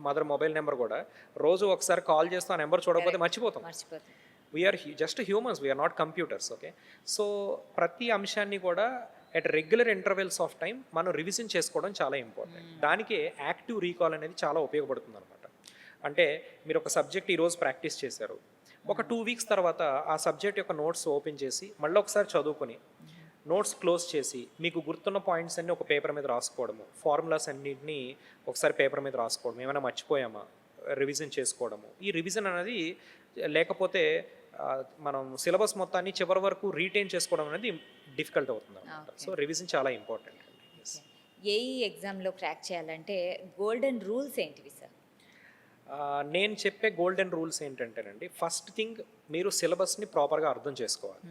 మదర్ మొబైల్ నెంబర్ కూడా రోజు ఒకసారి కాల్ చేస్తూ ఆ నెంబర్ చూడకపోతే మర్చిపోతాం. We're just humans, we're not computers. Okay, so ప్రతి అంశాన్ని కూడా at regular intervals of time మనం రివిజన్ చేసుకోవడం చాలా ఇంపార్టెంట్. దానికే యాక్టివ్ రీకాల్ అనేది చాలా ఉపయోగపడుతుంది అనమాట. అంటే మీరు ఒక సబ్జెక్ట్ ఈరోజు ప్రాక్టీస్ చేశారు, ఒక 2 weeks తర్వాత ఆ సబ్జెక్ట్ యొక్క నోట్స్ ఓపెన్ చేసి మళ్ళీ ఒకసారి చదువుకొని నోట్స్ క్లోజ్ చేసి మీకు గుర్తున్న పాయింట్స్ అన్నీ ఒక పేపర్ మీద రాసుకోవడము, ఫార్ములాస్ అన్నింటినీ ఒకసారి పేపర్ మీద రాసుకోవడం, ఏమైనా మర్చిపోయామా రివిజన్ చేసుకోవడము. ఈ రివిజన్ అనేది లేకపోతే మనం సిలబస్ మొత్తాన్ని చివరి వరకు రీటైన్ చేసుకోవడం అనేది డిఫికల్ట్ అవుతుంది అనమాట. సో రివిజన్ చాలా ఇంపార్టెంట్. ఏఈ ఎగ్జామ్లో క్రాక్ చేయాలంటే గోల్డెన్ రూల్స్ ఏంటివి సార్? నేను చెప్పే గోల్డెన్ రూల్స్ ఏంటంటేనండి, ఫస్ట్ థింగ్ మీరు సిలబస్ని ప్రాపర్గా అర్థం చేసుకోవాలి.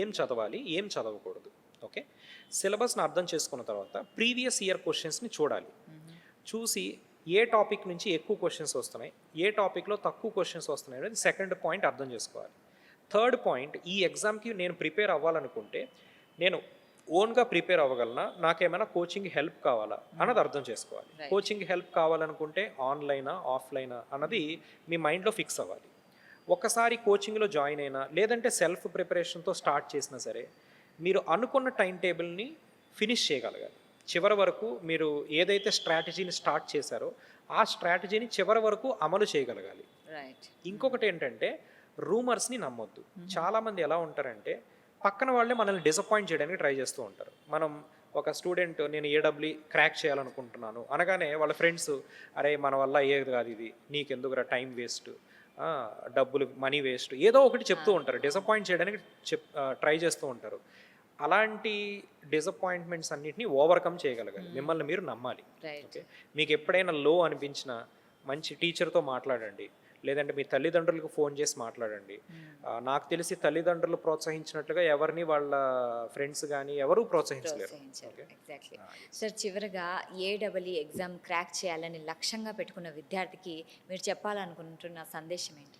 ఏం చదవాలి, ఏం చదవకూడదు. ఓకే, సిలబస్ని అర్థం చేసుకున్న తర్వాత ప్రీవియస్ ఇయర్ క్వశ్చన్స్ని చూడాలి. చూసి ఏ టాపిక్ నుంచి ఎక్కువ క్వశ్చన్స్ వస్తున్నాయి, ఏ టాపిక్లో తక్కువ క్వశ్చన్స్ వస్తున్నాయి అనేది సెకండ్ పాయింట్ అర్థం చేసుకోవాలి. థర్డ్ పాయింట్, ఈ ఎగ్జామ్కి నేను ప్రిపేర్ అవ్వాలనుకుంటే నేను ఓన్గా ప్రిపేర్ అవ్వగలనా, నాకేమైనా కోచింగ్ హెల్ప్ కావాలా అన్నది అర్థం చేసుకోవాలి. కోచింగ్ హెల్ప్ కావాలనుకుంటే ఆన్లైనా ఆఫ్లైనా అన్నది మీ మైండ్లో ఫిక్స్ అవ్వాలి. ఒకసారి కోచింగ్లో జాయిన్ అయినా లేదంటే సెల్ఫ్ ప్రిపరేషన్తో స్టార్ట్ చేసినా సరే మీరు అనుకున్న టైం టేబుల్ని ఫినిష్ చేయగలగాలి. చివరి వరకు మీరు ఏదైతే స్ట్రాటజీని స్టార్ట్ చేశారో ఆ స్ట్రాటజీని చివరి వరకు అమలు చేయగలగాలి. ఇంకొకటి ఏంటంటే రూమర్స్ని నమ్మొద్దు. చాలామంది ఎలా ఉంటారంటే పక్కన వాళ్ళే మనల్ని డిసప్పాయింట్ చేయడానికి ట్రై చేస్తూ ఉంటారు. మనం ఒక స్టూడెంట్ నేను ఏడబ్ల్యూ క్రాక్ చేయాలనుకుంటున్నాను అనగానే వాళ్ళ ఫ్రెండ్స్ అరే మన వల్ల అయ్యేది కాదు, ఇది నీకెందుకురా, టైం వేస్ట్, డబ్బులు మనీ వేస్ట్, ఏదో ఒకటి చెప్తూ ఉంటారు. డిసప్పాయింట్ చేయడానికి ట్రై చేస్తూ ఉంటారు. అలాంటి డిసప్పాయింట్మెంట్స్ అన్నిటిని ఓవర్కమ్ చేయగలగాలి. మిమ్మల్ని మీరు నమ్మాలి. ఓకే, మీకు ఎప్పుడైనా లో అనిపించినా మంచి టీచర్తో మాట్లాడండి, లేదంటే మీ తల్లిదండ్రులకు ఫోన్ చేసి మాట్లాడండి. నాకు తెలిసి తల్లిదండ్రులు ప్రోత్సహించినట్లుగా ఎవరిని వాళ్ళ ఫ్రెండ్స్ కానీ ఎవరు ప్రోత్సహించలేరు. ఎగ్జాక్ట్లీ సార్, చివరిగా ఏడబ్ల్యూ ఎగ్జామ్ క్రాక్ చేయాలని లక్ష్యంగా పెట్టుకున్న విద్యార్థికి మీరు చెప్పాలనుకుంటున్న సందేశం ఏంటి?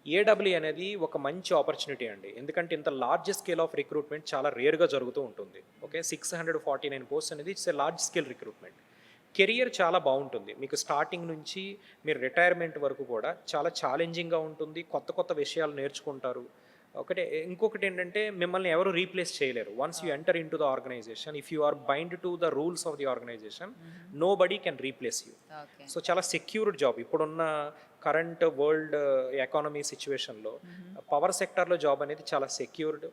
ఏడబ్ల్యూ అనేది ఒక మంచి ఆపర్చునిటీ అండి. ఎందుకంటే ఇంత లార్జ్ స్కేల్ ఆఫ్ రిక్రూట్మెంట్ చాలా రేర్గా జరుగుతూ ఉంటుంది. ఓకే, 649 పోస్ట్ అనేది it's a large scale recruitment. Career చాలా బాగుంటుంది. మీకు స్టార్టింగ్ నుంచి మీరు రిటైర్మెంట్ వరకు కూడా చాలా ఛాలెంజింగ్గా ఉంటుంది. కొత్త కొత్త విషయాలు నేర్చుకుంటారు. ఇంకొకటి ఏంటంటే మిమ్మల్ని ఎవరు రీప్లేస్ చేయలేరు. Once you enter into the organisation, if you are bind to the rules of the organisation, nobody can replace you. So చాలా సెక్యూర్డ్ జాబ్. ఇప్పుడున్న కరెంట్ వరల్డ్ ఎకానమీ సిచ్యువేషన్లో పవర్ సెక్టార్లో జాబ్ అనేది చాలా secured.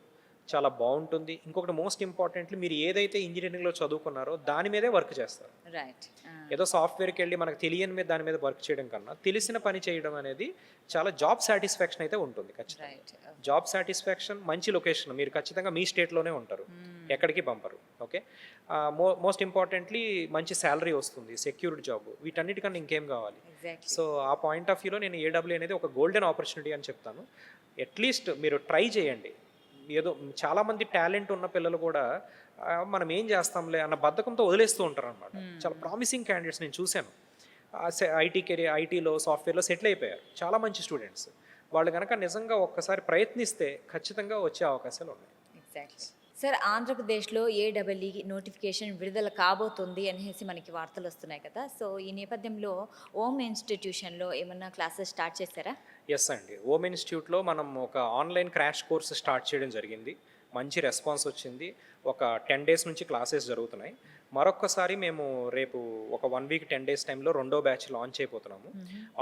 చాలా బాగుంటుంది. ఇంకొకటి most importantly మీరు ఏదైతే ఇంజినీరింగ్లో చదువుకున్నారో దాని మీదే వర్క్ చేస్తారు. రైట్. ఏదో సాఫ్ట్వేర్కి వెళ్ళి మనకు తెలియని మీద దాని మీద వర్క్ చేయడం కన్నా తెలిసిన పని చేయడం అనేది చాలా జాబ్ సాటిస్ఫాక్షన్ అయితే ఉంటుంది ఖచ్చితంగా. రైట్. జాబ్ సాటిస్ఫాక్షన్, మంచి లొకేషన్, మీరు ఖచ్చితంగా మీ స్టేట్లోనే ఉంటారు, ఎక్కడికి పంపరు. ఓకే, మోస్ట్ ఇంపార్టెంట్లీ మంచి శాలరీ వస్తుంది, సెక్యూర్డ్ జాబ్, వీటన్నిటికన్నా ఇంకేం కావాలి? ఎగ్జాక్ట్లీ. సో ఆ పాయింట్ ఆఫ్ వ్యూలో నేను ఏడబ్ల్యూ అనేది ఒక గోల్డెన్ ఆపర్చునిటీ అని చెప్తాను. అట్లీస్ట్ మీరు ట్రై చేయండి. ఏదో చాలామంది టాలెంట్ ఉన్న పిల్లలు కూడా మనం ఏం చేస్తాంలే అన్న బద్ధకంతో వదిలేస్తూ ఉంటారు అనమాట. చాలా ప్రామిసింగ్ క్యాండిడేట్స్ నేను చూశాను. ఐటీ కెరీర్, ఐటీలో సాఫ్ట్వేర్లో సెటిల్ అయిపోయారు, చాలా మంచి స్టూడెంట్స్. వాళ్ళు కనుక నిజంగా ఒక్కసారి ప్రయత్నిస్తే ఖచ్చితంగా వచ్చే అవకాశాలు ఉన్నాయి. ఎగ్జాక్ట్లీ. సార్, ఆంధ్రప్రదేశ్లో ఏడబ్ల్యూ నోటిఫికేషన్ విడుదల కాబోతుంది అనేసి మనకి వార్తలు వస్తున్నాయి కదా. సో ఈ నేపథ్యంలో ఓమ్ ఇన్స్టిట్యూషన్లో ఏమన్నా క్లాసెస్ స్టార్ట్ చేశారా? ఎస్ అండి, ఓమ్ ఇన్స్టిట్యూట్లో మనం ఒక ఆన్లైన్ క్రాష్ కోర్స్ స్టార్ట్ చేయడం జరిగింది. మంచి రెస్పాన్స్ వచ్చింది. ఒక 10 days నుంచి క్లాసెస్ జరుగుతున్నాయి. మరొక్కసారి మేము రేపు ఒక 1 week 10 days టైంలో రెండో బ్యాచ్ లాంచ్ అయిపోతున్నాము.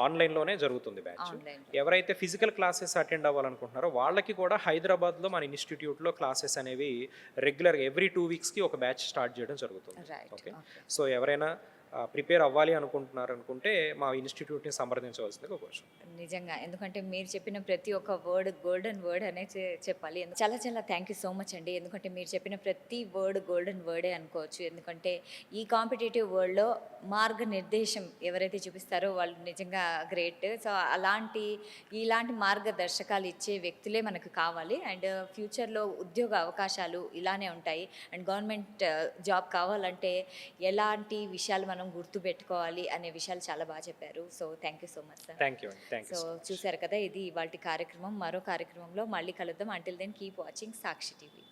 ఆన్లైన్లోనే జరుగుతుంది బ్యాచ్. ఆన్లైన్. ఎవరైతే ఫిజికల్ క్లాసెస్ అటెండ్ అవ్వాలనుకుంటున్నారో వాళ్ళకి కూడా హైదరాబాద్లో మన ఇన్స్టిట్యూట్లో క్లాసెస్ అనేవి రెగ్యులర్గా ఎవ్రీ 2 weeksకి ఒక బ్యాచ్ స్టార్ట్ చేయడం జరుగుతుంది. రైట్. ఓకే, సో ఎవరైనా ప్రిపేర్ అవ్వాలి అనుకుంటే మా ఇన్స్టిట్యూట్ని సంప్రదించవలసిందిగా కోరుచు. నిజంగా, ఎందుకంటే మీరు చెప్పిన ప్రతి ఒక్క వర్డ్ గోల్డెన్ వర్డ్ అనే చెప్పాలి. చాలా చాలా థ్యాంక్ యూ సో మచ్ అండి. ఎందుకంటే మీరు చెప్పిన ప్రతి వర్డ్ గోల్డెన్ వర్డే అనుకోవచ్చు. ఎందుకంటే ఈ కాంపిటేటివ్ వరల్డ్లో మార్గనిర్దేశం ఎవరైతే చూపిస్తారో వాళ్ళు నిజంగా గ్రేట్. సో ఇలాంటి మార్గదర్శకాలు ఇచ్చే వ్యక్తులే మనకు కావాలి. అండ్ ఫ్యూచర్లో ఉద్యోగ అవకాశాలు ఇలానే ఉంటాయి. అండ్ గవర్నమెంట్ జాబ్ కావాలంటే ఎలాంటి విషయాలు మనం గుర్తుపెట్టుకోవాలి అనే విషయాలు చాలా బాగా చెప్పారు. So thank you so much sir. Thank you. So చూసారు కదా, ఇది ఇవాల్టి కార్యక్రమం. మరో కార్యక్రమంలో మళ్ళీ కలుద్దాం. అంటిల్ దెన్ కీప్ వాచింగ్ సాక్షి టీవీ.